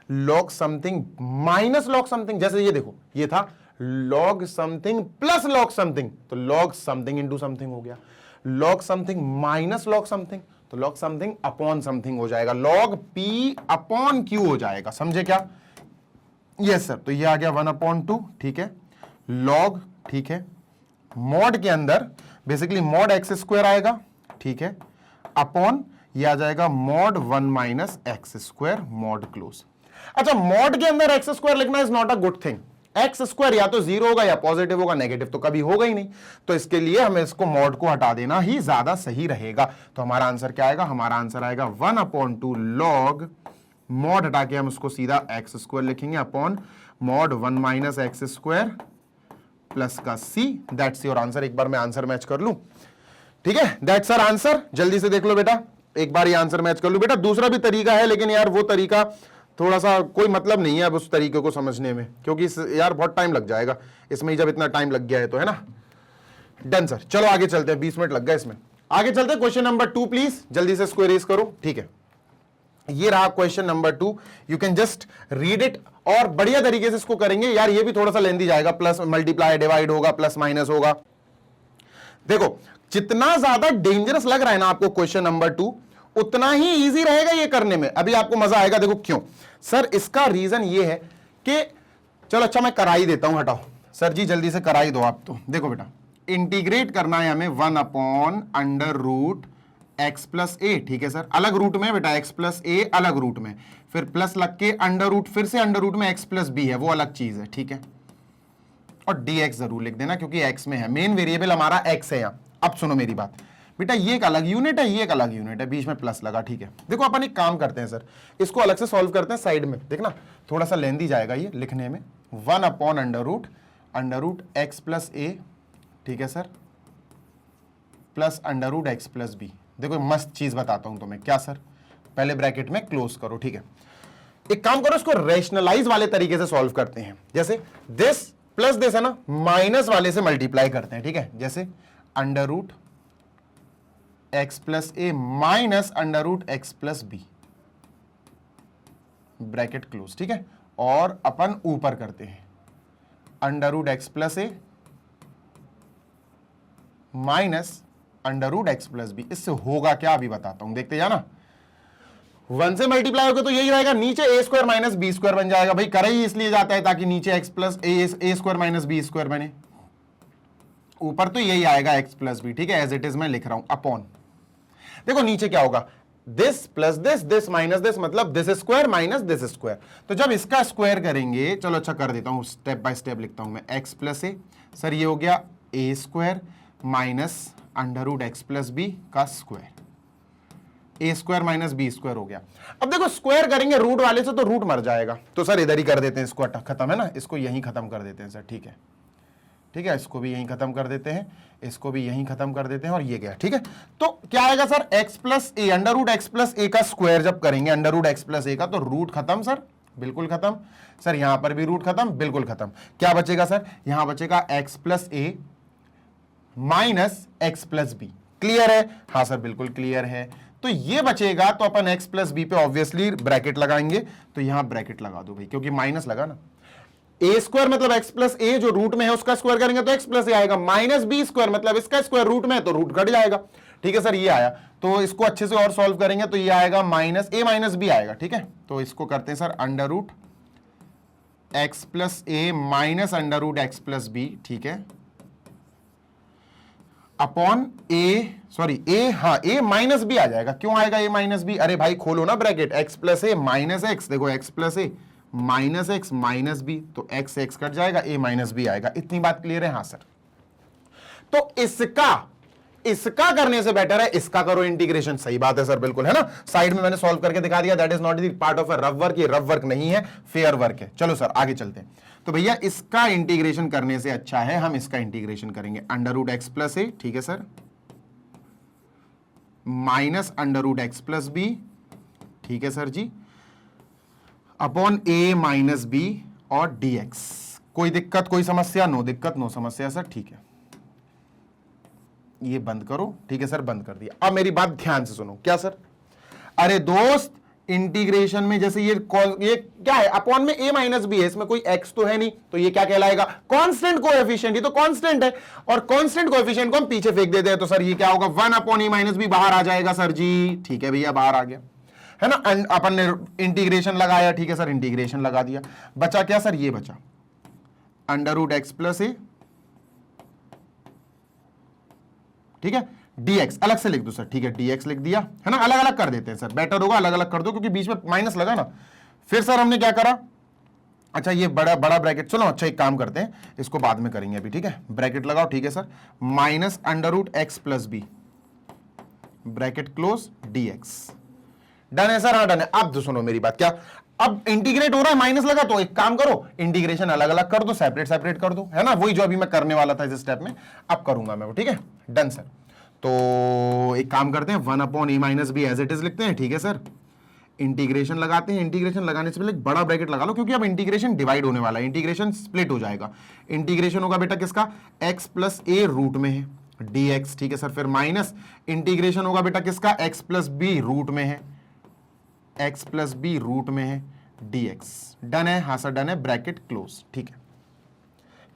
log something minus log something, जैसे ये देखो ये था log something plus log something, तो लॉग समथिंग इंटू समथिंग हो गया, log something minus log something, तो लॉग समथिंग अपॉन समथिंग हो जाएगा, लॉग पी अपॉन क्यू हो जाएगा, समझे क्या, यस सर। तो ये आ गया 1/2, ठीक है, लॉग, ठीक है, मॉड के अंदर बेसिकली मॉड एक्स स्क्वायर आएगा, ठीक है, अपॉन ये आ जाएगा mod 1 minus x square, mod close. अच्छा मॉड के अंदर एक्स स्क्वायर लिखना is not a good thing, x square या तो 0 होगा या पॉजिटिव होगा, नेगेटिव तो कभी होगा ही नहीं, तो इसके लिए हमें इसको मॉड को हटा देना ही ज्यादा सही रहेगा। तो हमारा आंसर क्या आएगा, हमारा आंसर आएगा 1/2 लॉग मॉड, हटा के हम उसको सीधा एक्स स्क्वायर लिखेंगे, upon mod 1 minus x square plus का c, दैट्स योर आंसर। एक बार मैं आंसर मैच कर लूं, ठीक है, दैट्स आवर आंसर। जल्दी से देख लो बेटा, एक बार ये आंसर मैच कर लूं। बेटा दूसरा भी तरीका है, लेकिन यार वो तरीका थोड़ा सा कोई मतलब नहीं है अब उस तरीके को समझने में, क्योंकि यार बहुत टाइम लग जाएगा इसमें ही, जब इतना टाइम लग गया है तो, है ना। डन सर, चलो आगे चलते हैं, 20 मिनट लग गए इसमें। आगे चलते हैं, क्वेश्चन नंबर 2 प्लीज, जल्दी से इसको इरेज करो, ठीक है। ये रहा question number 2, you can just read it, और बढ़िया तरीके से इसको करेंगे यार, ये भी थोड़ा सा लेंदी जाएगा, प्लस मल्टीप्लाई डिवाइड होगा, प्लस माइनस होगा। देखो जितना ज्यादा डेंजरस लग रहा है ना आपको क्वेश्चन नंबर 2, उतना ही इजी रहेगा ये करने में, अभी आपको मजा आएगा। देखो क्यों सर, इसका रीजन ये है कि चलो अच्छा मैं करा ही देता हूं, हटाओ सर जी जल्दी से करा ही दो आप। तो देखो बेटा, इंटीग्रेट करना है हमें 1/√x+a, ठीक है सर, अलग रूट में बेटा x+a अलग रूट में, फिर प्लस लग के अंडर रूट, फिर से अंडर रूट में x+b है, वो अलग चीज है, ठीक है। और dx जरूर लिख देना क्योंकि x में है, मेन वेरिएबल हमारा x है यहां। अब सुनो मेरी बात बेटा, ये एक अलग यूनिट है, ये एक अलग यूनिट है, बीच में प्लस लगा, ठीक है। देखो अपन एक काम करते हैं सर, इसको अलग से सॉल्व करते हैं साइड में, देखना थोड़ा सा लेंदी जाएगा ये लिखने में। 1/√x+a, ठीक है सर, प्लस √x+b। देखो मस्त चीज बताता हूं तुम्हें, क्या सर, पहले ब्रैकेट में क्लोज करो, ठीक है। एक काम करो, इसको रेशनलाइज वाले तरीके से सॉल्व करते हैं, जैसे दिस प्लस दिस है ना, माइनस वाले से मल्टीप्लाई करते हैं, ठीक है। जैसे √x+a minus √x+b, bracket close, ठीक है। और अपन ऊपर करते हैं √x+a माइनस √x+b। इससे होगा क्या अभी बताता हूं, देखते जाना। 1 से मल्टीप्लाई होगा तो यही रहेगा, नीचे a² माइनस b² बन जाएगा। भाई करा ही इसलिए जाता है ताकि नीचे a² माइनस b² बने, ऊपर तो यही आएगा x+b, ठीक है, एज इट इज मैं लिख रहा हूं अपॉन। देखो नीचे क्या होगा, this plus this minus this, मतलब this square minus this square. तो जब इसका स्क्वायर करेंगे, चलो अच्छा कर देता हूं, स्टेप बाय स्टेप लिखता हूं मैं, x+a, सर ये हो गया a² माइनस √x+b का स्क्वायर, a² माइनस b² हो गया। अब देखो स्क्वायर करेंगे रूट वाले से तो रूट मर जाएगा, तो सर इधर ही कर देते हैं, इसको खत्म है ना, इसको यहीं खत्म कर देते हैं सर, ठीक है, ठीक है, इसको भी यहीं खत्म कर देते हैं, इसको भी यहीं खत्म कर देते हैं, और ये गया, ठीक है। तो क्या आएगा सर, x+a, √x+a का स्क्वायर जब करेंगे √x+a का, तो रूट खत्म सर, बिल्कुल खत्म सर, यहां पर भी रूट खत्म, बिल्कुल खत्म। क्या बचेगा सर, यहां बचेगा x+a माइनस x+b। क्लियर है, हाँ सर बिल्कुल क्लियर है। तो ये बचेगा, तो अपन x+b पे ऑब्वियसली ब्रैकेट लगाएंगे, तो यहां ब्रैकेट लगा दो भाई, क्योंकि माइनस लगा ना, a² मतलब x+a जो रूट में है उसका स्क्वायर करेंगे तो x+a आएगा, माइनस b² मतलब इसका स्क्वायर रूट में है तो रूट कट जाएगा, ठीक है सर, ये आया। तो इसको अच्छे से और सॉल्व करेंगे तो ये आएगा माइनस a माइनस b आएगा, ठीक है। तो इसको करते हैं सर √x+a माइनस √x+b, ठीक है, अपॉन a माइनस b आ जाएगा। क्यों आएगा a माइनस b, अरे भाई खोलो ना ब्रैकेट, x+a माइनस x, देखो x+a minus x minus b, तो x कट जाएगा, a माइनस b आएगा। इतनी बात क्लियर है, हाँ सर। तो इसका करने से बेटर है इसका करो इंटीग्रेशन, सही बात है सर, बिल्कुल है ना, साइड में मैंने सॉल्व करके दिखा दिया, that is not the part of a rough work, ये रफ वर्क नहीं है, फेयर वर्क है। चलो सर आगे चलते हैं। तो भैया इसका इंटीग्रेशन करने से अच्छा है हम इसका इंटीग्रेशन करेंगे, √x+a, ठीक है सर, माइनस √x+b, ठीक है sir ji, upon a minus b और dx। कोई दिक्कत, कोई समस्या, नो दिक्कत नो समस्या सर, ठीक है। ये बंद करो, ठीक है सर, बंद कर दिया। अब मेरी बात ध्यान से सुनो, क्या सर, अरे दोस्त इंटीग्रेशन में जैसे ये क्या है, अपॉन में a माइनस b है, इसमें कोई x तो है नहीं, तो ये क्या कहलाएगा, कांस्टेंट कोएफिशिएंट, ये तो कांस्टेंट है, और कांस्टेंट कोएफिशिएंट को हम पीछे फेंक देते हैं, तो सर ये क्या होगा, 1/a माइनस b बाहर आ जाएगा सर जी, ठीक है भैया, बाहर आ गया है ना। अपन ने इंटीग्रेशन लगाया, ठीक है सर, इंटीग्रेशन लगा दिया, बचा क्या सर, ये बचा √x+a, ठीक है, dx अलग से लिख दो सर, ठीक है, dx लिख दिया है ना, अलग अलग कर देते हैं सर, बेटर होगा अलग अलग कर दो क्योंकि बीच में माइनस लगा ना। फिर सर हमने क्या करा, अच्छा ये बड़ा ब्रैकेट, चलो अच्छा एक काम करते हैं, इसको बाद में करेंगे अभी, ठीक है, ब्रैकेट लगाओ, ठीक है sir, minus √x+b, bracket close, dx। Done है सर, हाँ डन है। अब तो सुनो मेरी बात, क्या अब इंटीग्रेट हो रहा है, माइनस लगा, तो एक काम करो इंटीग्रेशन अलग अलग कर दो, सेपरेट सेपरेट कर दो, है ना, वही जो अभी मैं करने वाला था इस स्टेप में, अब करूंगा मैं वो, ठीक है, डन सर। तो एक काम करते हैं, 1/a minus b as it is लिखते हैं, ठीक है सर, इंटीग्रेशन लगाते हैं। इंटीग्रेशन लगाने से पहले एक बड़ा ब्रैकेट लगा लो क्योंकि अब इंटीग्रेशन डिवाइड होने वाला है, इंटीग्रेशन स्प्लिट हो जाएगा। इंटीग्रेशन होगा बेटा किसका, x+a रूट में है dx, ठीक है सर, फिर माइनस इंटीग्रेशन होगा बेटा किसका, x+b रूट में है, x+b रूट में है dx। डन है, हाँ सर डन है, ब्रैकेट क्लोज, ठीक है,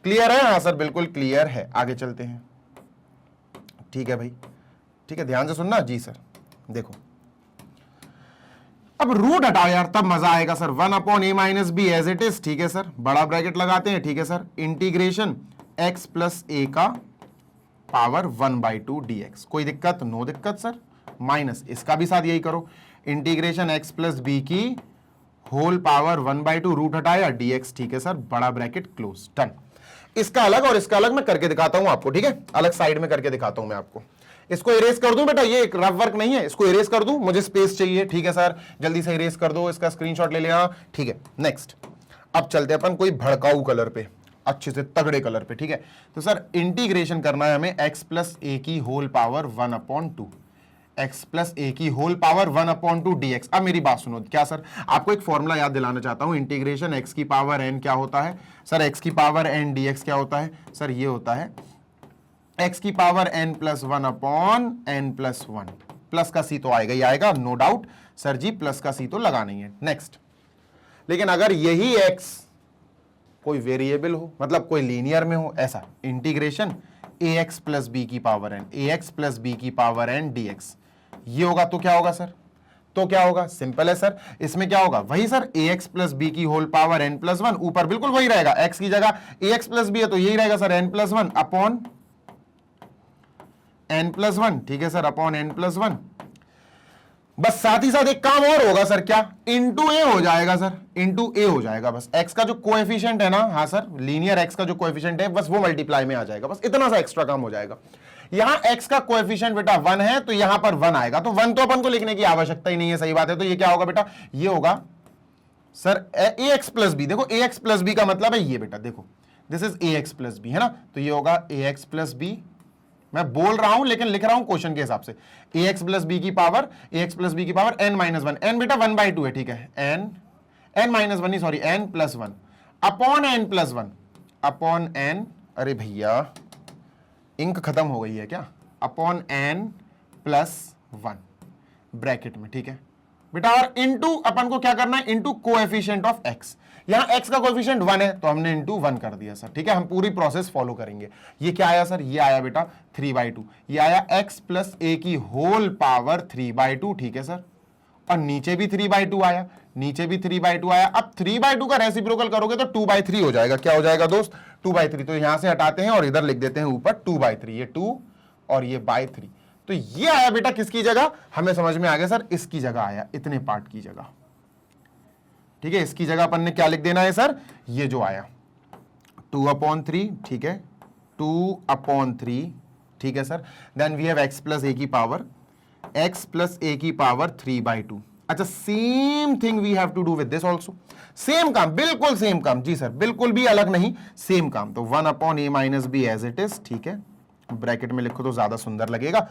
क्लियर है, हाँ सर बिल्कुल क्लियर है। आगे चलते हैं, ठीक है भाई, ठीक है, ध्यान से सुनना जी सर। देखो अब रूट हटाओ यार, तब मजा आएगा sir. 1 upon A minus B as it is, ठीक है सर, बड़ा ब्रैकेट लगाते हैं, ठीक है sir, integration x plus A का पावर 1/2 dx। कोई दिक्कत? नो दिक्कत सर। माइनस इसका भी साथ यही करो, इंटीग्रेशन x प्लस बी की होल पावर 1/2, रूट हटाया dx, ठीक है सर, बड़ा ब्रैकेट क्लोज, डन। इसका अलग और इसका अलग मैं करके दिखाता हूं आपको, ठीक है, अलग साइड में करके दिखाता हूं मैं आपको। इसको इरेज कर दूं बेटा, ये एक रफ वर्क नहीं है, इसको इरेज कर दूं, मुझे स्पेस चाहिए, ठीक है सर, जल्दी से इरेज कर दो, इसका स्क्रीनशॉट ले लेना, ठीक है। नेक्स्ट, अब चलते हैं अपन कोई भड़काऊ कलर पे, अच्छे से तगड़े कलर पे, ठीक है। तो सर इंटीग्रेशन करना है हमें x प्लस ए की whole power 1/2, x plus a की होल पावर 1/2 dx। अब मेरी बात सुनो, क्या सर, आपको एक फॉर्मूला याद दिलाना चाहता हूं, इंटीग्रेशन x की पावर n क्या होता है सर, x की पावर n dx क्या होता है सर, ये होता है x की power n plus 1/n+1, plus का सी तो आएगा ही आएगा, नो डाउट सर जी, प्लस का सी तो लगा नहीं है। नेक्स्ट, लेकिन अगर यही x कोई वेरिएबल हो, मतलब कोई लीनियर में हो, ऐसा इंटीग्रेशन ax प्लस बी की power n, ax plus B की पावर n dx, ये होगा तो क्या होगा सर, तो क्या होगा, सिंपल है सर, इसमें क्या होगा, वही सर ax प्लस बी की होल पावर n+1, ऊपर बिल्कुल वही रहेगा, x की जगह ax प्लस बी है तो यही रहेगा सर n+1 अपॉन n+1, ठीक है सर, अपॉन n+1। बस साथ ही साथ एक काम और होगा सर, क्या, इंटू ए हो जाएगा सर, इंटू ए हो जाएगा, बस x का जो कोएफिशिएंट है ना, हाँ सर, लीनियर x का जो कोएफिशिएंट है, बस वो मल्टीप्लाई में आ जाएगा, बस इतना सा एक्स्ट्रा काम हो जाएगा। यहां x का कोएफिशिएंट बेटा 1 है तो यहां पर 1 आएगा, तो 1 तो अपन को लिखने की आवश्यकता ही नहीं है, सही बात है। तो ये क्या होगा बेटा, ये होगा सर ax प्लस बी, देखो ax प्लस बी का मतलब है ये बेटा, देखो this is ax plus B, है ना, तो ये होगा ax प्लस बी, मैं बोल रहा हूं लेकिन लिख रहा हूं क्वेश्चन के हिसाब से, ax प्लस बी की पावर n-1, n बेटा 1/2 है, ठीक है, n-1 नहीं, sorry n+1 upon n+1 upon n, अरे भैया इंक खत्म हो गई है क्या, अपॉन n+1 ब्रैकेट में, ठीक है बेटा, और इंटू अपन को क्या करना है, इंटू कोएफिशिएंट ऑफ x, यहां x का कोएफिशिएंट 1 है तो हमने इंटू 1 कर दिया सर, ठीक है, हम पूरी प्रोसेस फॉलो करेंगे। ये क्या आया सर, ये आया बेटा 3/2, ये आया x प्लस ए की होल पावर 3/2, ठीक है सर, और नीचे भी 3/2 आया, नीचे भी 3/2 आया। अब 3/2 का रेसिप्रोकल करोगे तो 2/3 हो जाएगा, क्या हो जाएगा दोस्त, 2/3, तो यहां से हटाते हैं और इधर लिख देते हैं ऊपर 2/3, ये 2 और ये 3, तो ये आया बेटा किसकी जगह, हमें समझ में आ गया सर, इसकी जगह आया, इतने पार्ट की जगह, ठीक है, इसकी जगह अपन ने क्या लिख देना है सर, ये जो आया 2/3, ठीक है, 2/3, ठीक है sir, then we have x plus a की पावर, x प्लस ए की पावर 3/2। अच्छा, same thing we have to do with this also, same काम, बिल्कुल सेम काम, जी सर, बिल्कुल भी अलग नहीं, सेम काम, तो 1/a minus B as it is, ठीक है, ब्रैकेट में लिखो तो ज्यादा सुंदर लगेगा।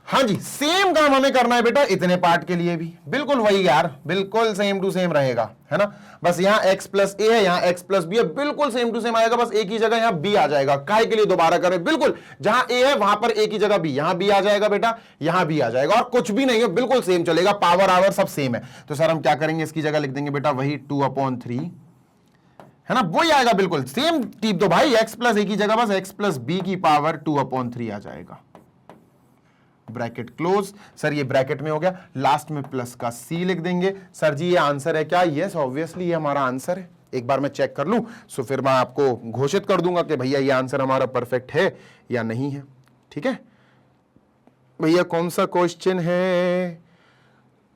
हाँ जी, सेम काम हमें करना है बेटा इतने पार्ट के लिए भी, बिल्कुल वही यार, बिल्कुल सेम टू सेम रहेगा, है ना, बस यहाँ x प्लस ए है, यहाँ x प्लस बी है, बिल्कुल सेम टू सेम आएगा, बस एक ही जगह यहाँ b आ जाएगा, काहे के लिए दोबारा करें, बिल्कुल जहां a है वहां पर एक ही जगह b, यहाँ b आ जाएगा बेटा, यहाँ b आ जाएगा, और कुछ भी नहीं है, बिल्कुल सेम चलेगा, पावर आवर सब सेम है। तो सर हम क्या करेंगे, इसकी जगह लिख देंगे बेटा वही 2/3, है ना, वही आएगा, बिल्कुल सेम टीप दो भाई, x प्लस ए की जगह बस x प्लस बी की पावर 2/3 आ जाएगा, ब्रैकेट क्लोज। सर ये ब्रैकेट में हो गया, लास्ट में प्लस का सी लिख देंगे। सर जी ये आंसर है क्या, यस ऑब्वियसली ये हमारा आंसर है, एक बार मैं चेक कर लूं सो फिर मैं आपको घोषित कर दूंगा कि भैया ये आंसर हमारा परफेक्ट है या नहीं है, ठीक है भैया। कौन सा क्वेश्चन है,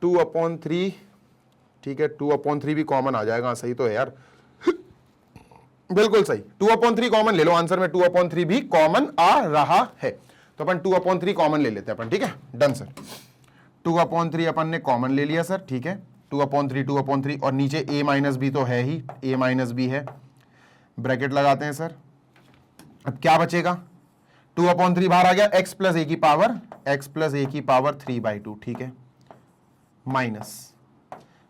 2/3, ठीक है, 2/3 भी कॉमन आ जाएगा, सही तो है यार, बिल्कुल सही, 2/3 कॉमन ले लो आंसर में, 2/3 भी कॉमन आ रहा है, तो अपन 2/3 कॉमन ले लेते हैं अपन, ठीक है, डन सर, 2/3 अपन ने कॉमन ले लिया सर, ठीक है, 2/3 और नीचे a माइनस बी तो है ही, a माइनस बी है, ब्रैकेट लगाते हैं सर। अब क्या बचेगा, 2/3 बाहर आ गया, x प्लस ए की पावर 3/2, ठीक है, माइनस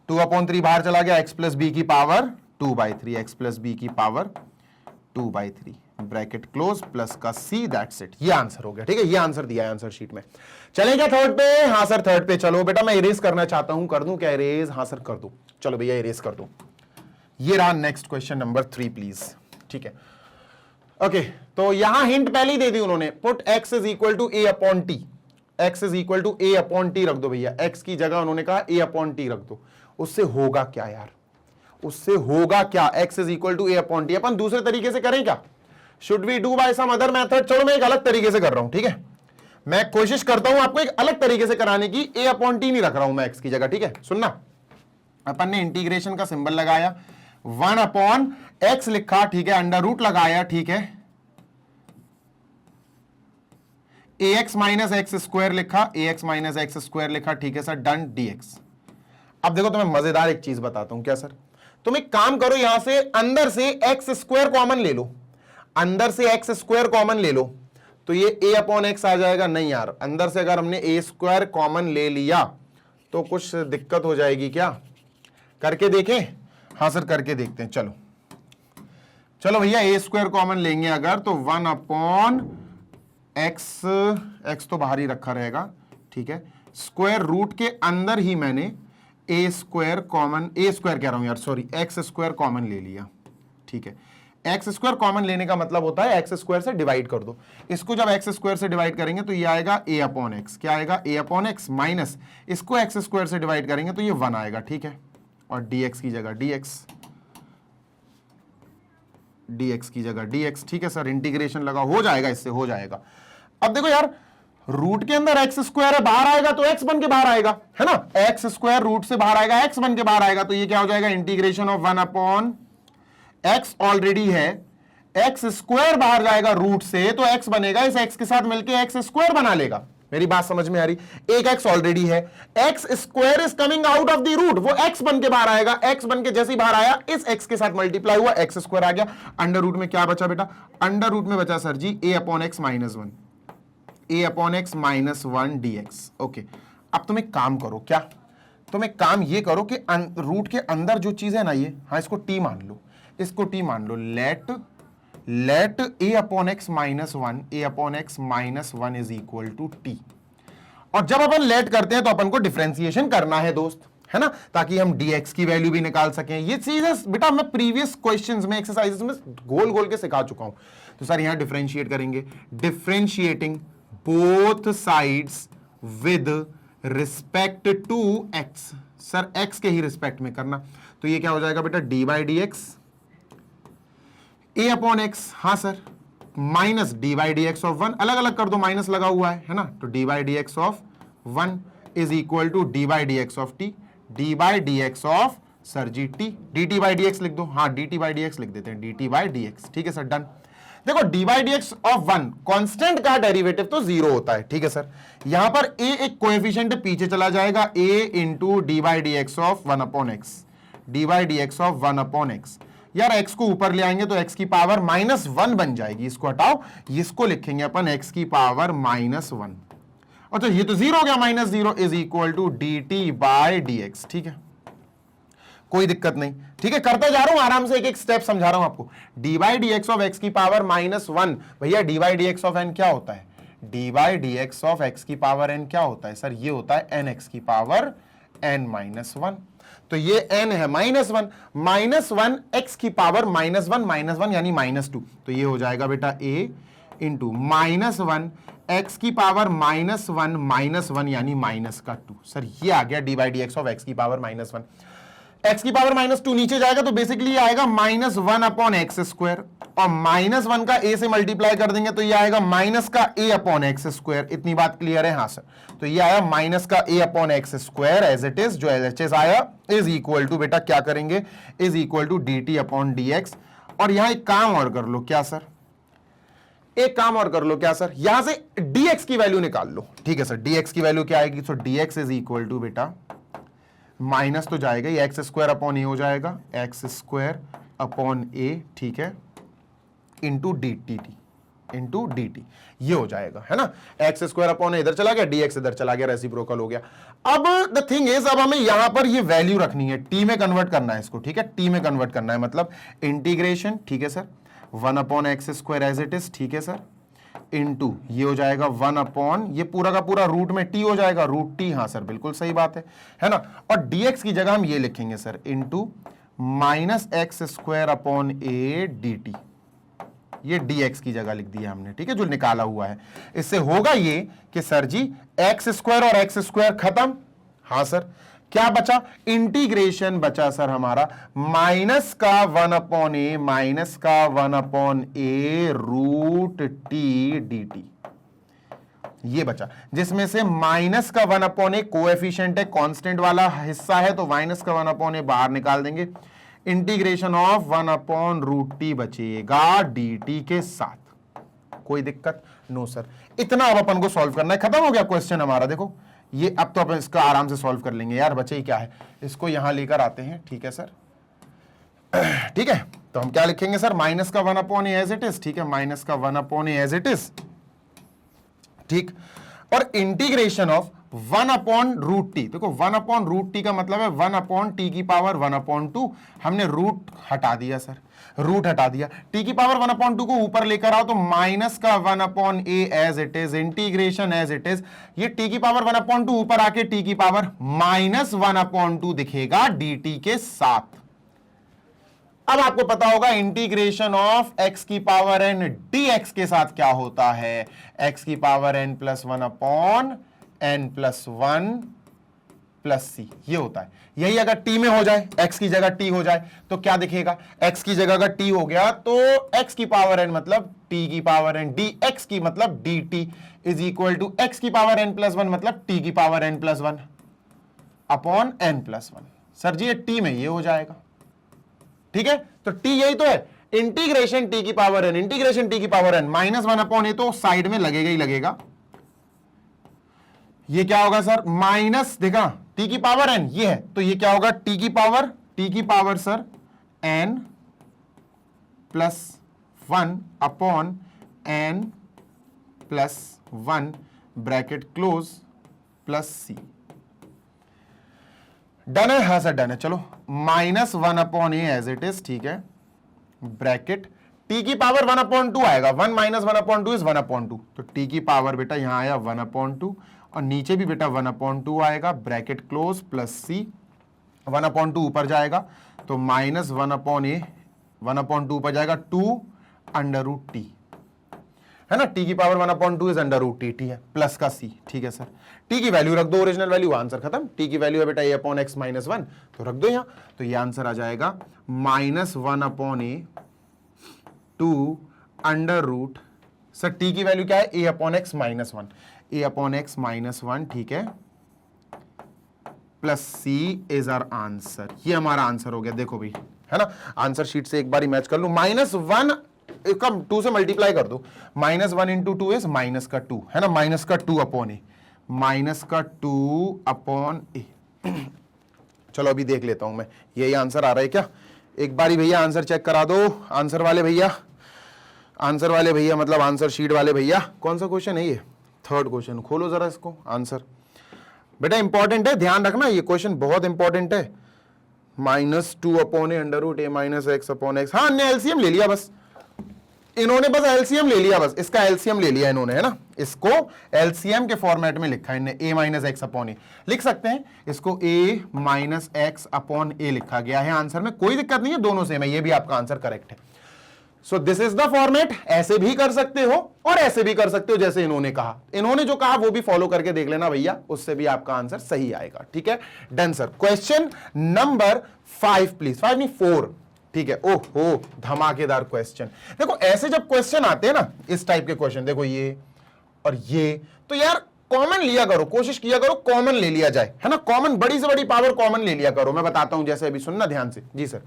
2/3 बाहर चला गया, x प्लस बी की पावर 2/3, x प्लस बी की पावर 2/3, ब्रैकेट क्लोज, प्लस का सी, दैट्स इट, ये आंसर हो गया, ठीक है, ये आंसर दिया है आंसर शीट में। चलेगा थर्ड पे, हाँ सर थर्ड पे, चलो बेटा मैं इरेज करना चाहता हूं, कर दूं क्या इरेज, हाँ सर कर दूं, चलो भैया इरेज कर दूं। ये रहा नेक्स्ट क्वेश्चन नंबर 3 प्लीज, ठीक है, ओके, तो यहां हिंट पहले ही दे दी उन्होंने, put x is equal to a upon T, x is equal to a upon T रख दो भैया, x की जगह उन्होंने कहा a अपॉन टी रख दो। उससे होगा क्या यार, उससे होगा क्या, x is equal to a upon t. अपन दूसरे तरीके से करें क्या, should we do by some other method? चलो मैं एक अलग तरीके से कर रहा हूं, ठीक है, मैं कोशिश करता हूं आपको एक अलग तरीके से कराने की। a अपॉन टी नहीं रख रहा हूं मैं x की जगह, ठीक है। सुनना, अपन ने इंटीग्रेशन का सिंबल लगाया, 1 अपॉन x लिखा, ठीक है, अंडर रूट लगाया, ठीक है, ax माइनस एक्स स्क्वायर लिखा, ax माइनस एक्स स्क्वायर लिखा, ठीक है सर, डन, dx। अब देखो तुम्हें मजेदार एक चीज बताता हूं, क्या सर, तुम एक काम करो, यहां से अंदर से एक्स स्क्वायर कॉमन ले लो, अंदर से एक्स स्क्वायर कॉमन ले लो, तो ये a अपॉन एक्स आ जाएगा। नहीं यार, अंदर से अगर हमने a स्क्वायर कॉमन ले लिया तो कुछ दिक्कत हो जाएगी क्या, करके देखें? हाँ सर करके देखते हैं, चलो चलो भैया, a स्क्वायर कॉमन लेंगे अगर, तो 1 अपॉन एक्स, एक्स तो बाहर ही रखा रहेगा, ठीक है, स्क्वायर रूट के अंदर ही मैंने a square common, a square कह रहा हूं यार, सॉरी, एक्स स्क्वायर कॉमन ले लिया, ठीक है। एक्स स्क्वायर कॉमन लेने का मतलब होता है एक्स स्क्वायर से डिवाइड कर दो। इसको जब एक्स स्क्वायर से डिवाइड करेंगे तो ये आएगा a अपॉन एक्स, क्या आएगा, a अपॉन एक्स, माइनस इसको एक्स स्क्वायर से डिवाइड करेंगे तो ये 1 आएगा, ठीक है, और dx की जगह dx, dx की जगह dx, ठीक है सर, इंटीग्रेशन लगा, हो जाएगा, इससे हो जाएगा। अब देखो यार, रूट के अंदर एक्स स्क्वायर है, बाहर आएगा तो एक्स बन के बाहर आएगा, है ना, एक्स स्क्वायर रूट से बाहर आएगा, एक्स बन के बाहर आएगा, तो ये क्या हो जाएगा, integration of 1 upon x already है, एक्स स्क्वायर बाहर जाएगा रूट से, तो एक्स बनेगा, इस एक्स के साथ मिलके एक्स स्क्वायर बना लेगा। मेरी बात समझ में आ रही, एक एक्स ऑलरेडी है, X square is coming out of the root, वो एक्स बन के बाहर आएगा, एक्स बन के जैसे ही बाहर आया, इस एक्स के साथ मल्टीप्लाई हुआ, एक्स स्क्वायर आ गया, अंडर रूट में क्या बचा बेटा, अंडर रूट में बचा sir ji a upon x minus 1, a upon x minus 1 dx। Okay, अब तुम एक काम करो, क्या, तुम एक काम ये करो कि रूट के अंदर जो चीज है ना ये, हाँ इसको t मान लो, इसको t मान लो, let a upon x minus 1, a upon x minus 1 is equal to t. और जब अपन लेट करते हैं तो अपन को डिफरेंशिएशन करना है दोस्त, है ना, ताकि हम dx की वैल्यू भी निकाल सकें। ये चीजें बेटा मैं प्रीवियस क्वेश्चंस में, एक्सरसाइजेस में गोल गोल के सिखा चुका हूं। तो सर यहां डिफरेंशिएट करेंगे, differentiating both sides with respect to x, sir x के ही रिस्पेक्ट में करना, तो ये क्या हो जाएगा बेटा, d by D x, a upon x, हाँ sir, minus d by D x of 1, अलग अलग कर दो, माइनस लगा हुआ है ना, तो D by D x of 1 is equal to D by D x of T, D by D x of sir ji T, D T by D X लिख दो, हाँ D T by D X लिख देते हैं, D T by D X, ठीक है sir, done. देखो D by D x of 1 constant का डेरिवेटिव तो 0 होता है, ठीक है सर, यहां पर a एक कोएफिशिएंट पीछे चला जाएगा, a into D by D x of 1 upon x, D by D x of 1 upon x, यार x को ऊपर ले आएंगे तो x की पावर माइनस 1 बन जाएगी, इसको हटाओ, इसको लिखेंगे अपन x की पावर माइनस 1, और तो ये तो 0 हो गया, minus 0 is equal to D T by D X, ठीक है, कोई दिक्कत नहीं, ठीक है, करता जा रहा हूं आराम से, एक एक स्टेप समझा रहा हूं आपको। D by D x of X की पावर माइनस 1, भैया D by D x of N क्या होता है, D by D x of X की पावर एन क्या होता है सर, ये होता है एन एक्स की पावर एन माइनस 1, तो ये n है माइनस 1, माइनस 1 एक्स की पावर माइनस 1 यानी माइनस 2, तो ये हो जाएगा बेटा a इंटू माइनस 1 एक्स की पावर माइनस 1 यानी माइनस का 2, सर ये आ गया D by D x of X की पावर माइनस 1, एक्स की पावर माइनस 2 नीचे जाएगा तो बेसिकली ये आएगा माइनस 1 अपॉन एक्स स्क्वायर, और माइनस 1 का a से मल्टीप्लाई कर देंगे तो ये आएगा माइनस का a अपॉन एक्स स्क्वायर, इतनी बात क्लियर है, हाँ सर, तो ये आया माइनस का a upon X square as it is, जो LHS आया इज इक्वल टू, बेटा क्या करेंगे, is equal to D T upon D X. और यहां एक काम और कर लो, क्या सर, एक काम और कर लो, क्या सर, यहां से dx की वैल्यू निकाल लो, ठीक है सर, dx की वैल्यू क्या आएगी, सो dx इज इक्वल टू बेटा माइनस तो जाएगा, ये एक्स स्क्वायर अपॉन ए हो जाएगा, एक्स स्क्वायर अपॉन ए, ठीक है, into D T T, into D T, ये हो जाएगा, है ना, एक्स स्क्वायर अपॉन इधर चला गया, dx इधर चला गया, रेसिप्रोकल हो गया। अब द थिंग इज, अब हमें यहां पर ये वैल्यू रखनी है, टी में कन्वर्ट करना है इसको, ठीक है, टी में कन्वर्ट करना है, मतलब इंटीग्रेशन, ठीक है sir, 1 upon X square as it is, ठीक है सर, इंटू ये हो जाएगा 1 अपॉन, ये पूरा का पूरा रूट में t हो जाएगा, रूट t, हाँ सर बिल्कुल सही बात है ना, और dx की जगह हम ये लिखेंगे sir, into minus x square upon A D T, ये dx की जगह लिख दिया हमने, ठीक है, जो निकाला हुआ है। इससे होगा ये कि सर जी एक्स स्क्वायर और एक्स स्क्वायर खत्म, हाँ सर, क्या बचा, इंटीग्रेशन बचा सर हमारा माइनस का 1/a, माइनस का 1/a root T D T, ये बचा, जिसमें से माइनस का 1/a कोएफिशिएंट है, कांस्टेंट वाला हिस्सा है, तो माइनस का 1/a बाहर निकाल देंगे, इंटीग्रेशन ऑफ 1/√t बचेगा dt के साथ। कोई दिक्कत नो सर, इतना अब अपन को सॉल्व करना है, खत्म हो गया क्वेश्चन हमारा। देखो ये अब तो अपन इसका आराम से सॉल्व कर लेंगे यार, बचे ही क्या है, इसको यहां लेकर आते हैं, ठीक है सर, ठीक है, तो हम क्या लिखेंगे सर, माइनस का 1/a एज इट इज, ठीक है, माइनस का 1/a एज इट इज, ठीक, और इंटीग्रेशन ऑफ 1/√t, देखो 1/√t का मतलब है 1/t की पावर 1/2, हमने रूट हटा दिया सर, रूट हटा दिया, t की पावर 1/2 को ऊपर लेकर आओ तो माइनस का 1/a as it is, integration as it is, ये t की पावर 1/2 ऊपर आके t की पावर माइनस 1/2 दिखेगा dt के साथ। अब आपको पता होगा इंटीग्रेशन ऑफ x की पावर n dx के साथ क्या होता है, x की power n plus 1/n plus 1 plus c, ये होता है। यही अगर t में हो जाए, x की जगह t हो जाए तो क्या दिखेगा, x की जगह अगर t हो गया तो x की पावर n मतलब t की पावर n, dx की मतलब dt is equal to x की पावर n प्लस 1 मतलब t की power n plus 1 upon n plus 1। Sir ji ये t में ये हो जाएगा, ठीक है, तो t यही तो है, इंटीग्रेशन t की पावर n, इंटीग्रेशन t की पावर n माइनस 1/a तो साइड में लगेगा ही लगेगा, ये क्या होगा सर, माइनस, देखा t की पावर n ये है, तो ये क्या होगा, t की power sir n plus 1 upon n plus 1 bracket close plus c, done है, हाँ सर डन है, चलो minus 1/a as it is, ठीक है, ब्रैकेट t की पावर 1/2 आएगा, 1 माइनस 1/2 इज 1/2, तो t की पावर बेटा यहां आया 1/2 और नीचे भी बेटा 1/2 आएगा, ब्रैकेट क्लोज प्लस सी, 1/2 ऊपर जाएगा तो माइनस 1/a, 1/2 ऊपर जाएगा 2√t, है ना, t की पावर 1/2 इज √t, ठीक है, प्लस का c, ठीक है सर, t की वैल्यू रख दो, ओरिजिनल वैल्यू, आंसर खत्म, t की वैल्यू है बेटा a/x माइनस 1, तो रख दो यहां, तो ये आंसर आ जाएगा माइनस 1/a 2 सर t की वैल्यू क्या है, a/x माइनस 1, a/x माइनस 1, ठीक है, plus c is our answer, ये हमारा आंसर हो गया। देखो भाई, है ना, आंसर शीट से एक बार मैच कर लू, -1 कम 2 से मल्टीप्लाई कर दो, -1 इंटू 2 इज माइनस का 2, है ना, माइनस का 2 अपॉन ए, माइनस का 2 अपॉन ए। चलो अभी देख लेता हूं मैं, यही आंसर आ रहा है क्या, एक बारी भैया आंसर चेक करा दो, आंसर वाले भैया, आंसर वाले भैया मतलब आंसर शीट वाले भैया, कौन सा क्वेश्चन है ये, थर्ड क्वेश्चन, खोलो जरा इसको, आंसर बेटा इंपॉर्टेंट है, ध्यान रखना, ये क्वेश्चन बहुत इंपॉर्टेंट है, -2 upon A under root a minus X upon x, हाँ हमने एलसीएम ले लिया बस, इन्होंने बस एलसीएम ले लिया, बस इसका एलसीएम ले लिया इन्होंने, है ना, इसको एलसीएम के फॉर्मेट में लिखा है इन्होंने, a माइनस एक्स अपॉन ए लिख सकते हैं, इसको a माइनस एक्स अपॉन ए लिखा गया है आंसर में, कोई दिक्कत नहीं है, दोनों सेम है, ये भी आपका आंसर करेक्ट है। सो दिस इज द फॉर्मेट, ऐसे भी कर सकते हो और ऐसे भी कर सकते हो, जैसे इन्होंने कहा, इन्होंने जो कहा वो भी फॉलो करके देख लेना भैया, उससे भी आपका आंसर सही आएगा, ठीक है, done sir. Question number 5 please, 5 नहीं 4, ठीक है, ओहो धमाकेदार क्वेश्चन। देखो ऐसे जब क्वेश्चन आते हैं ना, इस टाइप के क्वेश्चन, देखो ये और ये, तो यार कॉमन लिया करो, कोशिश किया करो कॉमन ले लिया जाए, है ना, कॉमन, बड़ी से बड़ी पावर कॉमन ले लिया करो। मैं बताता हूं, जैसे अभी सुनना ध्यान से जी सर,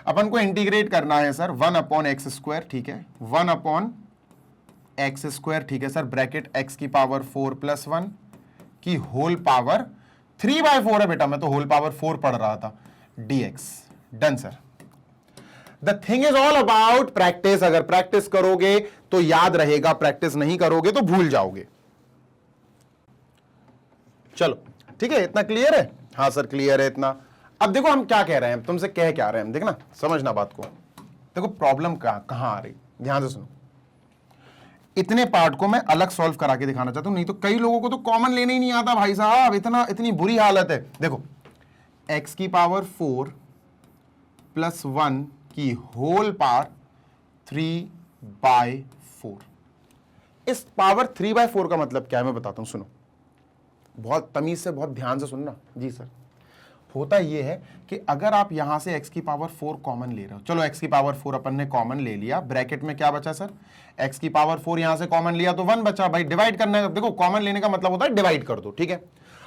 अपन को इंटीग्रेट करना है सर 1/x², ठीक है, 1/x², ठीक है सर, ब्रैकेट x की पावर 4 प्लस 1 की होल पावर 3/4 है बेटा, मैं तो होल पावर 4 पढ़ रहा था, dx, done sir. The thing is all about practice, अगर प्रैक्टिस करोगे तो याद रहेगा, प्रैक्टिस नहीं करोगे तो भूल जाओगे। चलो ठीक है, इतना क्लियर है, हाँ सर क्लियर है इतना। अब देखो हम क्या कह रहे हैं, तुमसे कह क्या रहे हैं, देखना समझना बात को, देखो प्रॉब्लम कहां आ रही, ध्यान से सुनो, इतने पार्ट को मैं अलग सॉल्व करा के दिखाना चाहता हूं, नहीं तो कई लोगों को तो कॉमन लेने ही नहीं आता भाई साहब, इतनी बुरी हालत है। देखो x की पावर 4 प्लस 1 की होल पावर बाय 4। इस पावर 3/4 का मतलब क्या है मैं बताता हूं, सुनो बहुत तमीज से, बहुत ध्यान से सुनना जी सर। होता यह है कि अगर आप यहां से x की पावर 4 कॉमन ले रहे हो, चलो x की पावर 4 अपन ने कॉमन ले लिया, ब्रैकेट में क्या बचा सर, x की पावर 4 यहां से कॉमन लिया तो 1 बचा, भाई डिवाइड करना है, देखो कॉमन लेने का मतलब होता है डिवाइड कर दो, ठीक है।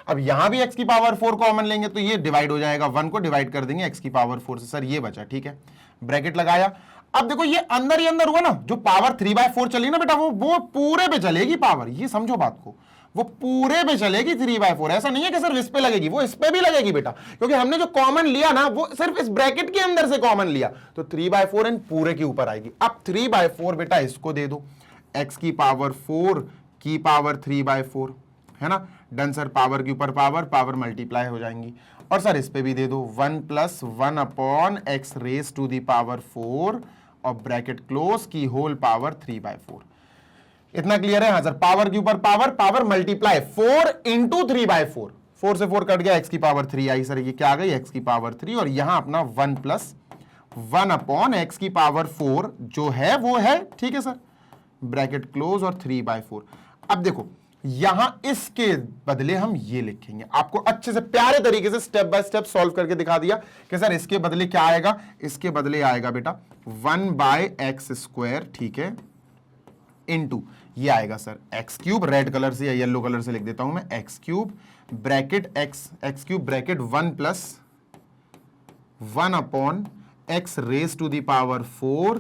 अब यहां भी x की पावर 4 कॉमन लेंगे तो ये डिवाइड हो जाएगा, 1 को डिवाइड कर देंगे x की पावर 4 से, सर ये बचा, ठीक है, ब्रैकेट लगाया। अब देखो ये अंदर ही अंदर हुआ ना, जो पावर 3/4 चली ना बेटा, वो पूरे पे चलेगी पावर, ये समझो बात को, वो पूरे पे चलेगी 3/4। ऐसा नहीं है कि सिर्फ इस पे लगेगी, वो इस पे भी लगेगी बेटा, क्योंकि हमने जो कॉमन लिया ना वो सिर्फ इस ब्रैकेट के अंदर से कॉमन लिया, तो 3/4 इन पूरे के ऊपर आएगी। अब 3/4 बेटा इसको दे दो, x की पावर 4 की पावर 3/4 है ना, डन सर, पावर के ऊपर पावर, पावर मल्टीप्लाई हो जाएंगी। और सर इस पे भी दे दो 1 + 1 upon x raise to the power 4 और ब्रैकेट क्लोज की होल पावर 3/4। इतना क्लियर है? हाँ सर, पावर के ऊपर पावर, पावर मल्टीप्लाई 4 × 3/4, 4 से 4 कट गया, x की पावर 3 आई सर, ये क्या आ गई x की पावर 3, और यहां अपना 1 + 1 अपॉन x की पावर 4 जो है वो है, ठीक है सर, ब्रैकेट क्लोज और 3/4। अब देखो यहां इसके बदले हम ये लिखेंगे, आपको अच्छे से प्यारे तरीके से स्टेप बाय स्टेप सॉल्व करके दिखा दिया कि सर इसके बदले क्या आएगा, इसके बदले आएगा बेटा 1/x², ठीक है, इनटू ये आएगा सर x³ रेड कलर से या येलो कलर से लिख देता हूं मैं, x³ bracket x³ bracket 1 + 1 upon x raise to the power 4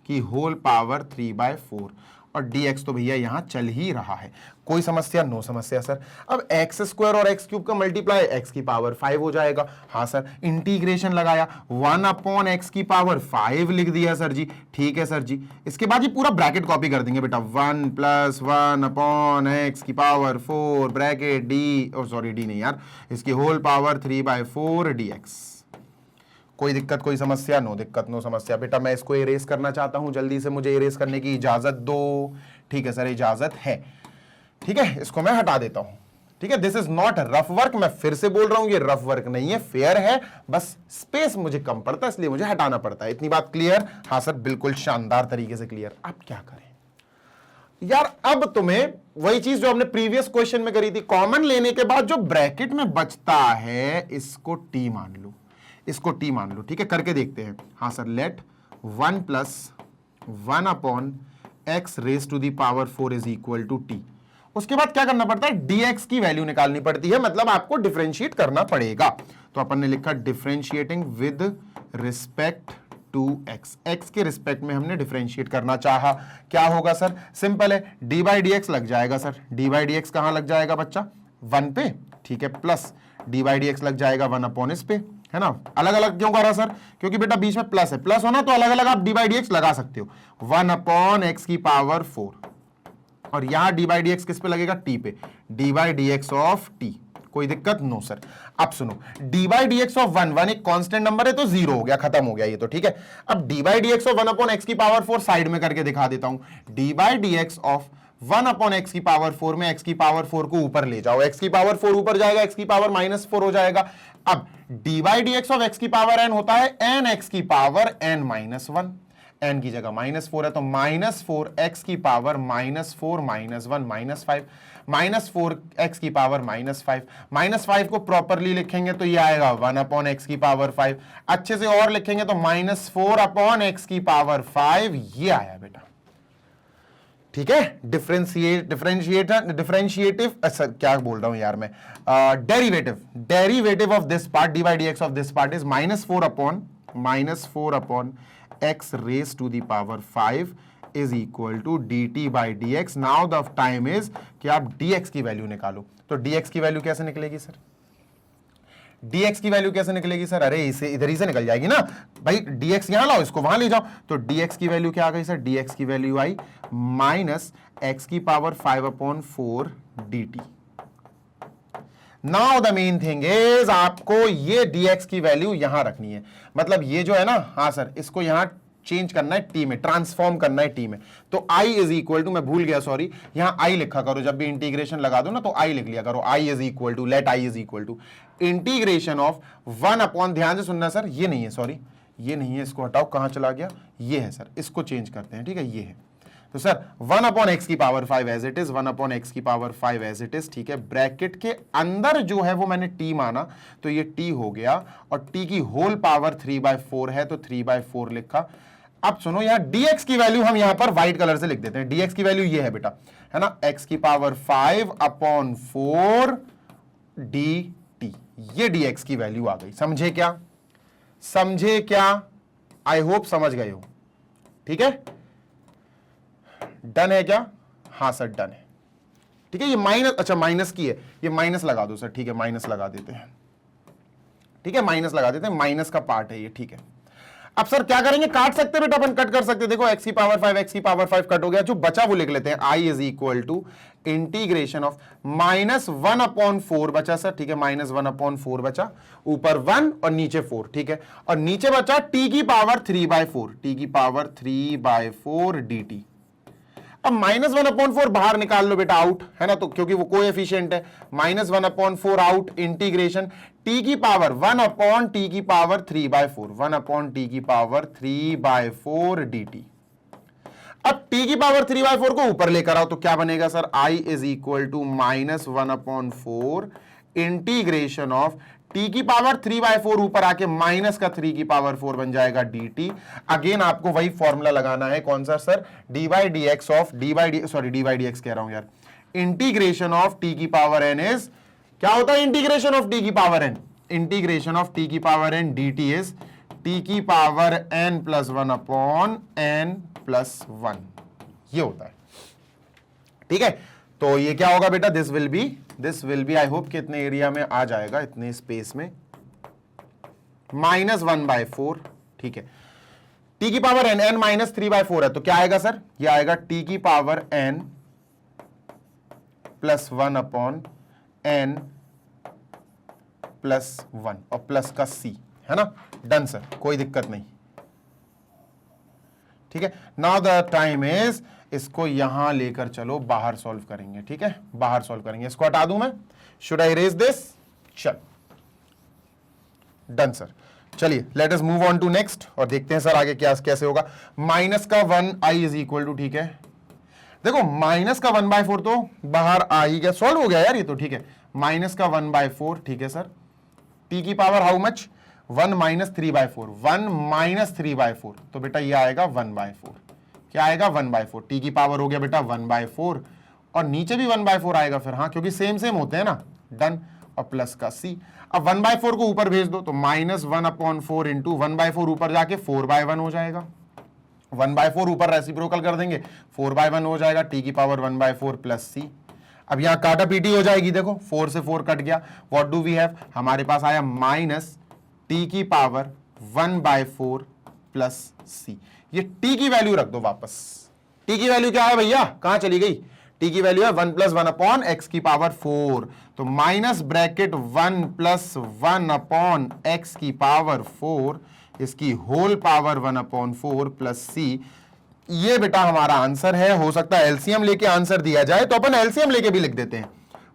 की होल पावर 3/4, और dx तो भैया यहां चल ही रहा है, कोई समस्या? नो समस्या सर। अब x² और x³ का मल्टीप्लाई x की पावर 5 हो जाएगा, हाँ सर, इंटीग्रेशन लगाया 1 अपॉन x की पावर 5 लिख दिया सर जी, ठीक है सर जी। इसके बाद ये पूरा ब्रैकेट कॉपी कर देंगे बेटा, 1 + 1 अपॉन x की पावर 4 ब्रैकेट डी नहीं यार, इसकी होल पावर 3/4 dx। कोई दिक्कत, कोई समस्या? नो दिक्कत, नो समस्या। बेटा मैं इसको इरेज करना चाहता हूं, जल्दी से मुझे इरेज करने की इजाजत दो, ठीक है सर, इजाजत है, ठीक है, इसको मैं हटा देता हूं, ठीक है। This is not rough work, मैं फिर से बोल रहा हूं, ये रफ वर्क नहीं है, फेयर है, बस स्पेस मुझे कम पड़ता है इसलिए मुझे हटाना पड़ता है। इतनी बात क्लियर? हाँ सर, बिल्कुल शानदार तरीके से क्लियर। अब क्या करें यार, अब तुम्हें वही चीज जो हमने प्रीवियस क्वेश्चन में करी थी, कॉमन लेने के बाद जो ब्रैकेट में बचता है इसको टी मान लो, इसको टी मान लो, ठीक है, करके देखते हैं। हाँ sir, let 1 + 1 upon x raise to the power 4 is equal to T. उसके बाद क्या करना पड़ता है, dx की वैल्यू निकालनी पड़ती है, मतलब आपको डिफरेंशिएट करना पड़ेगा। तो अपन ने लिखा differentiating with respect to x, x के रिस्पेक्ट में हमने डिफरेंशिएट करना चाहा, क्या होगा सर, सिंपल है, d/dx लग जाएगा सर, d/dx कहां लग जाएगा बच्चा, 1 पे, ठीक है, प्लस d/dx लग जाएगा 1 अपॉन इस पे, है ना। अलग अलग क्यों करा सर, क्योंकि बेटा बीच में प्लस है, प्लस होना तो अलग अलग आप d/dx लगा सकते हो, 1 अपॉन x की पावर 4, और यहां d/dx किस पे लगेगा, t पे, d/dx ऑफ t। कोई दिक्कत? No sir. अब सुनो, d/dx ऑफ 1 एक कांस्टेंट नंबर है तो 0 हो गया, खत्म हो गया ये तो, ठीक है। अब d/dx ऑफ 1 अपॉन x की पावर 4 साइड में करके दिखा देता हूं, d/dx ऑफ 1 अपॉन x की पावर 4 में x की पावर 4 को ऊपर ले जाओ, x की पावर 4 ऊपर जाएगा, x की पावर -4 हो जाएगा। अब d/dx ऑफ x की पावर n होता है n x की पावर n-1, n की जगह -4 है तो -4 x की पावर -4 -1 -5, -4 x की पावर -5, -5 को प्रॉपरली लिखेंगे तो ये आएगा 1 अपॉन x की पावर 5, अच्छे से और लिखेंगे तो -4 अपॉन x की पावर 5, ये आया बेटा, ठीक है। डिफरेंशिएटिव क्या बोल रहा हूं यार मैं, derivative of this part, d/dx of this part is -4 upon x raise to the power 5 is equal to dt/dx। Now the time is कि आप dx की वैल्यू निकालो, तो dx की वैल्यू कैसे निकलेगी सर, dx की वैल्यू कैसे निकलेगी सर, अरे इसे इधर ही से निकल जाएगी ना भाई, dx यहां लाओ, इसको वहां ले जाओ, तो dx की वैल्यू क्या आ गई सर, dx की वैल्यू आई -x की power 5 upon 4 dt। Now the main thing is आपको ये dx की वैल्यू यहां रखनी है, मतलब ये जो है ना, हाँ सर, इसको यहां चेंज करना है t में, ट्रांसफॉर्म करना है t में, तो i इज इक्वल टू, मैं भूल गया सॉरी, यहां i लिखा करो, जब भी इंटीग्रेशन लगा दो ना तो i लिख लिया करो, i is equal to, let i is equal to integration of 1 upon, ध्यान से सुनना सर, ये नहीं है सॉरी, ये नहीं है, इसको हटाओ, कहां चला गया, ये है सर, इसको चेंज करते हैं, ठीक है, ये है। तो सर 1 अपॉन एक्स की power 5 as it is, 1 upon X की पावर 5 एज इट इज, ठीक है। ब्रैकेट के अंदर जो है वो मैंने t माना, तो ये t हो गया, और t की होल पावर 3/4 है, तो 3/4 लिखा। अब सुनो, यहां dx की वैल्यू हम यहां पर व्हाइट कलर से लिख देते हैं। dx की वैल्यू ये है बेटा, है ना, x की पावर 5 अपॉन 4 dt, ये dx की वैल्यू आ गई। समझे क्या, समझे क्या, आई होप समझ गए हो, ठीक है। डन है क्या, हाँ सर डन है, ठीक है। ये माइनस, अच्छा माइनस की है, ये माइनस लगा दो सर, ठीक है, माइनस लगा देते हैं, ठीक है, माइनस लगा देते हैं, माइनस का पार्ट है ये, ठीक है। अब सर क्या करेंगे, काट सकते बेटा, अपन कट कर सकते, देखो x की पावर 5 x की पावर 5 कट हो गया, जो बचा वो लिख लेते हैं, i is equal to integration of -1/4 बचा सर, ठीक है, -1/4 बचा, ऊपर 1 और नीचे 4, ठीक है, और नीचे बचा t की पावर 3/4, t की पावर 3/4 dt। अब -1/4 बाहर निकाल लो बेटा, आउट है ना, तो क्योंकि वो कोएफिशिएंट है, -1/4 आउट, इंटीग्रेशन t की पावर 1 अपॉन t की पावर 3/4, 1 अपॉन t की पावर 3/4 dt। अब t की पावर 3/4 को ऊपर लेकर आओ, तो क्या बनेगा sir, i is equal to -1/4 integration of t की पावर 3/4 ऊपर आके माइनस का 3 की पावर 4 बन जाएगा dt। अगेन आपको वही फॉर्मूला लगाना है, कौन सा sir, dy dx of dy dx कह रहा हूं यार, इंटीग्रेशन ऑफ t की पावर n इज, क्या होता है इंटीग्रेशन ऑफ t की power n, integration of t की power n dt is t की power n plus 1 upon n plus 1, ये होता है, ठीक है। तो ये क्या होगा बेटा, this will be I hope कि इतने एरिया में आ जाएगा, इतने स्पेस में, -1/4, ठीक है, t की पावर n, n -3/4 है, तो क्या आएगा सर, ये आएगा t की power n plus 1 upon n plus 1 और प्लस का c, है ना, डन सर, कोई दिक्कत नहीं, ठीक है। नाउ द टाइम इज, इसको यहां लेकर चलो, बाहर सॉल्व करेंगे, ठीक है, बाहर सॉल्व करेंगे, इसको हटा दूं मैं, शुड आई इरेज दिस, चल डन सर। चलिए let us move on to next, और देखते हैं सर आगे क्या कैसे होगा। माइनस का 1 i इज इक्वल टू, ठीक है, देखो माइनस का 1/4 तो बाहर आ ही गया, सॉल्व हो गया यार ये तो, ठीक है, माइनस का 1/4, ठीक है सर, t की पावर हाउ मच, 1 -3/4, 1 -3/4, तो बेटा ये आएगा 1/4, क्या आएगा 1/4, t की पावर हो गया बेटा 1/4, और नीचे भी 1/4 आएगा फिर, हाँ क्योंकि सेम सेम होते हैं ना, डन, और प्लस का c। अब 1/4 को ऊपर भेज दो, तो -1/4 इंटू 1/4 ऊपर जाके 4/1 हो जाएगा, 1/4 ऊपर रेसिप्रोकल कर देंगे, 4/1 हो जाएगा, t की पावर 1/4 प्लस c। अब यहां काटा पीटी हो जाएगी, देखो 4 से 4 कट गया, व्हाट डू वी हैव, हमारे पास आया माइनस t की पावर 1/4 प्लस c। ये t की वैल्यू रख दो वापस, t की वैल्यू क्या है भैया, कहां चली गई, t की वैल्यू है 1 + 1 अपॉन x की पावर 4, तो माइनस ब्रैकेट 1 + 1 अपॉन x की पावर 4, इसकी होल पावर 1/4 प्लस c। ये बेटा हमारा आंसर है। हो सकता है एलसीएम लेके आंसर दिया जाए, तो अपन एलसीएम लेके भी लिख देते हैं,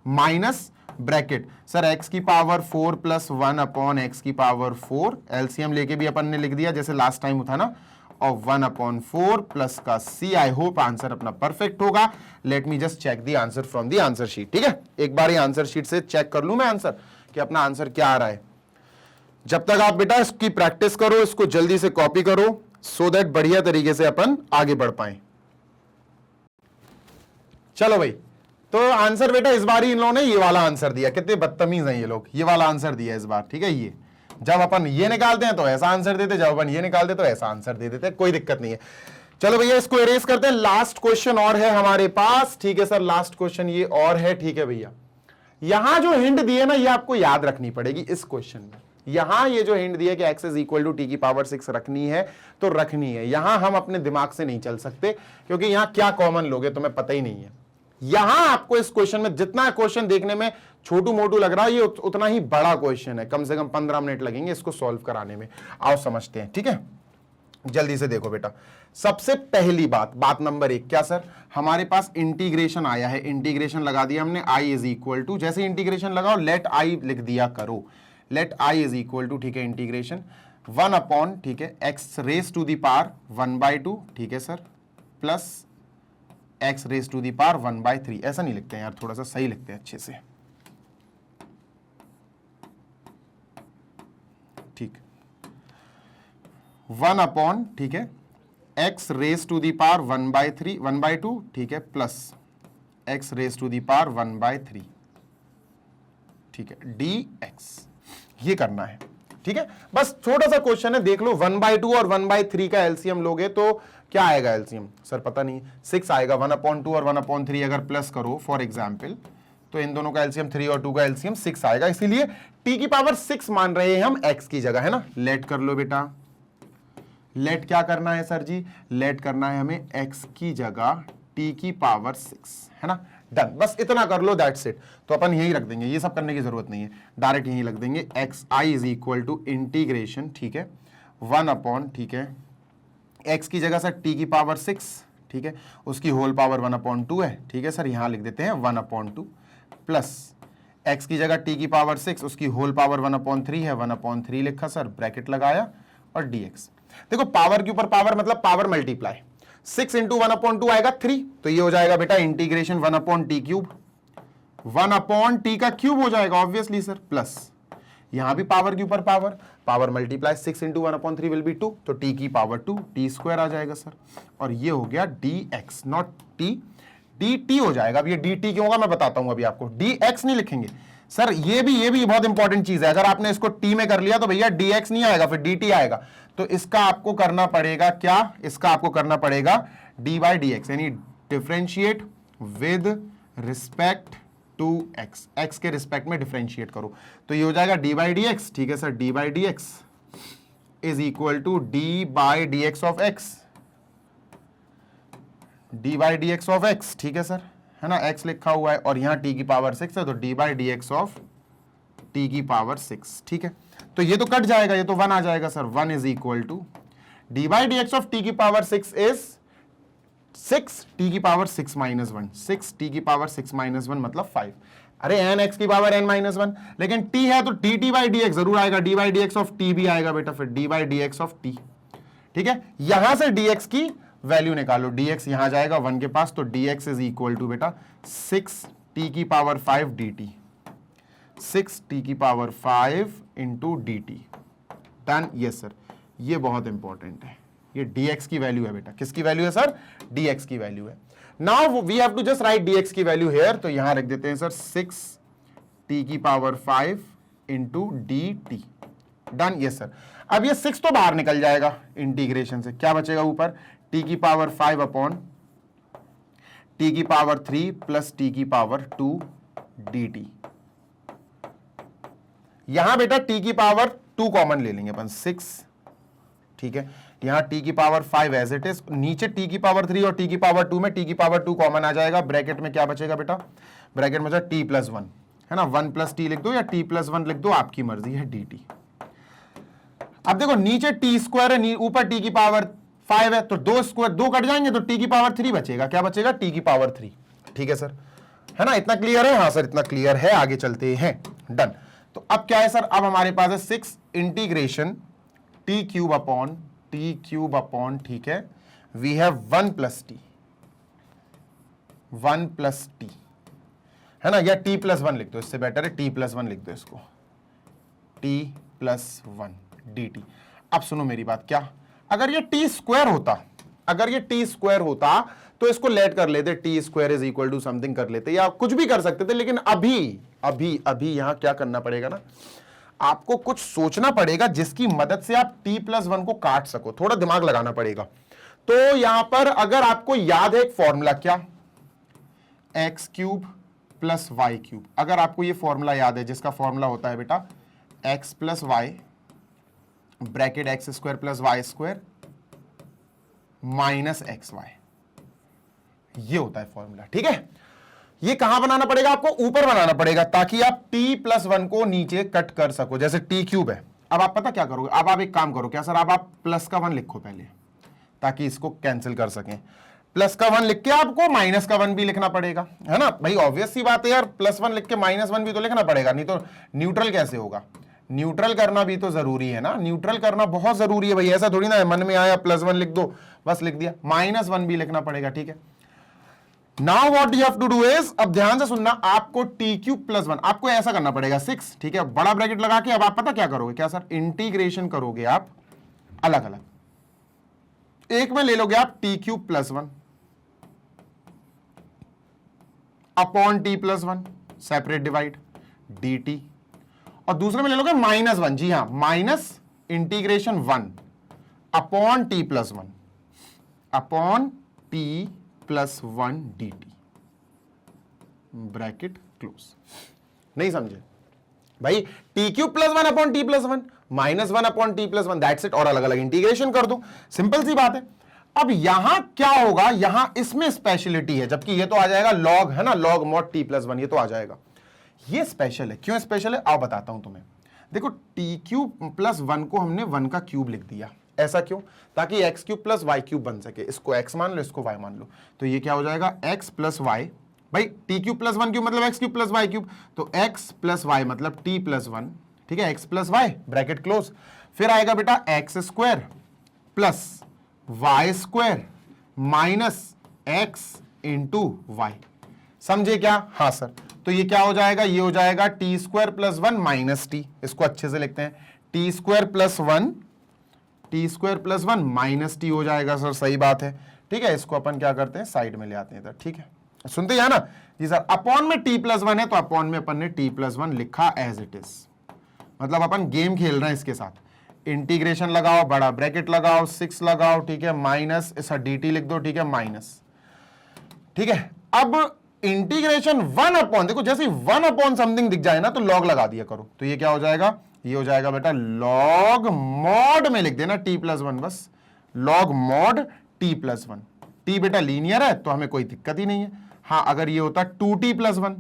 माइनस ब्रैकेट सर x की पावर 4 + 1 अपॉन x की पावर 4, एलसीएम लेके भी अपन ने लिख दिया जैसे लास्ट टाइम था ना, और 1/4 प्लस का c। आई होप आंसर अपना परफेक्ट होगा। Let me just check the answer from the answer sheet, ठीक है, एक बार ये आंसर शीट से चेक कर लूं मैं आंसर कि अपना आंसर क्या आ रहा है। जब तक आप बेटा इसकी प्रैक्टिस करो, इसको जल्दी से कॉपी करो, सो दैट बढ़िया तरीके से अपन आगे बढ़ पाए। चलो भाई, तो आंसर बेटा इस बार ही इन लोगों ने ये वाला आंसर दिया, कितने बदतमीज हैं ये लोग, ये वाला आंसर दिया इस बार, ठीक है। ये जब अपन ये निकालते हैं तो ऐसा आंसर देते, जब अपन ये निकालते तो ऐसा आंसर दे देते, कोई दिक्कत नहीं है। चलो भैया इसको इरेज करते हैं, लास्ट क्वेश्चन और है हमारे पास, ठीक है सर, लास्ट क्वेश्चन ये और है, ठीक है भैया। यहां जो हिंट दिए ना ये आपको याद रखनी पड़ेगी इस क्वेश्चन में। यहां ये जो हिंट दिया कि x is equal to t की पावर 6 रखनी है तो रखनी है, यहां हम अपने दिमाग से नहीं चल सकते, क्योंकि यहां क्या कॉमन लोगे तुम्हें पता ही नहीं है। यहां आपको इस क्वेश्चन में, जितना क्वेश्चन देखने में छोटू मोटू लग रहा है, ये उतना ही बड़ा क्वेश्चन है, कम से कम 15 मिनट लगेंगे इसको सॉल्व कराने में। आओ समझते हैं, ठीक है, जल्दी से देखो बेटा। सबसे पहली बात नंबर 1, क्या सर, हमारे पास इंटीग्रेशन आया है, इंटीग्रेशन लगा दिया हमने, i इज इक्वल टू, जैसे इंटीग्रेशन लगाओ लेट i लिख दिया करो, let i is equal to, ठीक है, इंटीग्रेशन 1 अपॉन, ठीक है, X raise to the power 1/2, ठीक है sir, plus X raise to the power 1/3। ऐसा नहीं लिखते हैं यार, थोड़ा सा सही लिखते हैं अच्छे से, ठीक, 1 अपॉन, ठीक है, X raise to the power 1/2, ठीक है, plus X raise to the power 1/3, ठीक है, dx। ये करना है, ठीक है। बस छोटा सा क्वेश्चन है, देख लो, 1/2 और 1/3 का एलसीएम लोगे तो क्या आएगा एलसीएम? सर पता नहीं, 6 आएगा। 1/2 और 1/3 अगर प्लस करो फॉर एग्जाम्पल, तो इन दोनों का एलसीएम 3 और 2 का एलसीएम 6 आएगा। इसीलिए t की पावर 6 मान रहे हैं हम x की जगह, है ना। लेट कर लो बेटा, लेट क्या करना है सर जी? लेट करना है हमें x की जगह t की पावर 6, है ना। डन, बस इतना कर लो, दैट्स इट। तो अपन यही रख देंगे, ये सब करने की जरूरत नहीं है, डायरेक्ट यही रख देंगे, xi is equal to integration, ठीक है, 1 अपॉन, ठीक है, x की जगह सर t की पावर 6, ठीक है, उसकी होल पावर 1/2 है, ठीक है सर, यहां लिख देते हैं 1/2 प्लस x की जगह t की पावर 6, उसकी होल पावर 1/3 है, 1/3 लिखा सर, ब्रैकेट लगाया और dx। देखो पावर के ऊपर पावर मतलब पावर मल्टीप्लाई, 6 इंटू 1/2 आएगा 3, तो ये हो जाएगा बेटा इंटीग्रेशन 1/t क्यूब, 1/t का क्यूब हो जाएगा ऑब्वियसली सर, प्लस यहां भी पावर के ऊपर power, power multiply 6 into 1/3 will be 2, तो t की पावर 2, t स्क्वायर आ जाएगा सर, और ये हो गया dx, नॉट t, dt हो जाएगा। अब ये dt क्यों होगा मैं बताता हूं अभी आपको, dx नहीं लिखेंगे सर, ये भी बहुत इंपॉर्टेंट चीज है। अगर आपने इसको t में कर लिया तो भैया dx नहीं आएगा, फिर dt आएगा। तो इसका आपको करना पड़ेगा क्या? इसका आपको करना पड़ेगा d/dx, यानी differentiate with respect to x, x के रिस्पेक्ट में डिफरेंशिएट करो, तो ये हो जाएगा d/dx, ठीक है sir, d/dx is equal to d/dx of x, d/dx of x, ठीक है सर, है ना, x लिखा हुआ है और यहां t की पावर 6 है, तो d/dx ऑफ t की पावर 6, ठीक है। तो ये तो कट जाएगा, ये तो 1 आ जाएगा sir, 1 is equal to d/dx of t की पावर 6 इज 6 t की पावर 6 माइनस 1, 6 t की पावर 6 माइनस 1 मतलब 5। अरे n x की पावर n माइनस 1, लेकिन t है तो dt/dx जरूर आएगा, d/dx ऑफ t भी आएगा बेटा, फिर d/dx ऑफ t, ठीक है। यहां से dx की वैल्यू निकालो, dx यहां जाएगा 1 के पास, तो dx इज इक्वल टू बेटा 6 t की पावर 5 dt, 6 t की power 5 into dt। Done, yes sir, ये बहुत इंपॉर्टेंट है, ये dx की वैल्यू है बेटा, किसकी वैल्यू है सर? dx की वैल्यू है। Now we have to just write dx की वैल्यू हेयर, तो यहां रख देते हैं सर 6 t की power 5 into dt। Done, yes sir. अब ये 6 तो बाहर निकल जाएगा इंटीग्रेशन से, क्या बचेगा ऊपर? t की पावर 5 अपॉन t की पावर 3 प्लस t की पावर 2 dt। यहां बेटा t की पावर 2 कॉमन ले लेंगे अपन, 6, ठीक है, यहां t की पावर 5 एज इट इज, नीचे t की पावर 3 और t की पावर 2 में t की पावर 2 कॉमन आ जाएगा, ब्रैकेट में क्या बचेगा बेटा? ब्रैकेट में t प्लस 1, है ना, 1 प्लस t लिख दो या t प्लस 1 लिख दो, आपकी मर्जी है, dt। अब देखो नीचे t स्क्वायर है, ऊपर t की पावर 5 है, तो 2 स्क्वायर 2 कट जाएंगे तो t की पावर 3 बचेगा, क्या बचेगा? t की पावर 3, ठीक है सर, है ना, इतना क्लियर है? हाँ सर इतना क्लियर है, आगे चलते हैं। डन, तो अब क्या है सर? अब हमारे पास है 6 इंटीग्रेशन t क्यूब अपॉन, ठीक है, we have 1 plus t, 1 plus t, है ना, या t प्लस 1 लिख दो, इससे बेटर है t प्लस 1 लिख दो इसको, t प्लस 1 dt। अब सुनो मेरी बात, क्या अगर ये t स्क्वायर होता, अगर ये t स्क्वायर होता तो इसको लेट कर लेते, t square is equal to something कर लेते, या कुछ भी कर सकते थे, लेकिन अभी यहां क्या करना पड़ेगा ना, आपको कुछ सोचना पड़ेगा जिसकी मदद से आप t प्लस 1 को काट सको, थोड़ा दिमाग लगाना पड़ेगा। तो यहां पर अगर आपको याद है एक फॉर्मूला, क्या? X cube plus Y cube, अगर आपको ये फॉर्मूला याद है, जिसका फॉर्मूला होता है बेटा X plus Y bracket X square plus Y square minus X Y, ये होता है फॉर्मूला, ठीक है। ये कहां बनाना पड़ेगा? आपको ऊपर बनाना पड़ेगा, ताकि आप t प्लस 1 को नीचे कट कर सको, जैसे t क्यूब है। अब आप पता क्या करोगे? अब आप एक काम करो, क्या सर? अब आप प्लस का 1 लिखो पहले, ताकि इसको कैंसिल कर सकें। प्लस का 1 लिख के आपको माइनस का 1 भी लिखना पड़ेगा, है ना भाई, ऑब्वियस सी बात है यार, प्लस 1 लिख के माइनस 1 भी तो लिखना पड़ेगा, नहीं तो न्यूट्रल कैसे होगा? न्यूट्रल करना भी तो जरूरी है ना, न्यूट्रल करना बहुत जरूरी है भाई, ऐसा थोड़ी ना है मन में आया +1 लिख दो बस लिख दिया, -1 भी लिखना पड़ेगा, ठीक है। Now what you have to do is, अब ध्यान से सुनना, आपको t³ + 1 आपको ऐसा करना पड़ेगा 6, ठीक है, बड़ा ब्रैकेट लगा के अब आप पता क्या करोगे, क्या सर, इंटीग्रेशन करोगे आप अलग अलग, एक में ले लोगे आप t³ + 1 upon t+1 separate divide dt, और दूसरे में ले लोगे -1, जी हां, -∫1 upon t+1 upon t+1 dt, bracket close. नहीं समझे भाई, t³ + 1 upon t+1 -1 upon t+1 that's it, और अलग अलग इंटीग्रेशन कर दो, सिंपल सी बात है। अब यहां क्या होगा, यहां इसमें स्पेशलिटी है, जबकि ये तो आ जाएगा लॉग, है ना, लॉग मॉड t+1, ये तो आ जाएगा, ये स्पेशल है। क्यों स्पेशल है आओ बताता हूं तुम्हें। देखो t³ + 1 को हमने 1 का क्यूब लिख दिया, ऐसा क्यों, ताकि x³ + y³ बन सके, इसको x मान लो इसको y मान लो, तो ये क्या हो जाएगा x + y, भाई t³ + 1 क्यूब मतलब x³ + y³, तो x + y मतलब t+1, ठीक है, x + y ब्रैकेट क्लोज, फिर आएगा बेटा x² + y² minus x × y, समझे क्या, हाँ सर, तो ये क्या हो जाएगा, ये हो जाएगा t² + 1 माइनस t, इसको अच्छे से लिखते हैं, t² + 1 माइनस t हो जाएगा सर, सही बात है, ठीक है, इसको अपन क्या करते हैं साइड में ले आते हैं इधर, ठीक है, सुनते हैं ना जी सर, अपॉन में t+1 है तो अपॉन में अपन ने t+1 लिखा एज इट इज, मतलब अपन गेम खेल रहे हैं इसके साथ, इंटीग्रेशन लगाओ, बड़ा ब्रैकेट लगाओ, 6 लगाओ, ठीक है, माइनस ऐसा dt लिख दो, ठीक है, माइनस, ठीक है। अब इंटीग्रेशन 1 अपॉन, देखो जैसे 1 अपॉन समथिंग दिख जाए ना तो लॉग लगा दिया करो, तो ये क्या हो जाएगा, ये हो जाएगा बेटा लॉग मॉड में लिख देना t+1, बस लॉग मॉड t+1, t बेटा लीनियर है तो हमें कोई दिक्कत ही नहीं है। हाँ अगर ये होता 2t+1,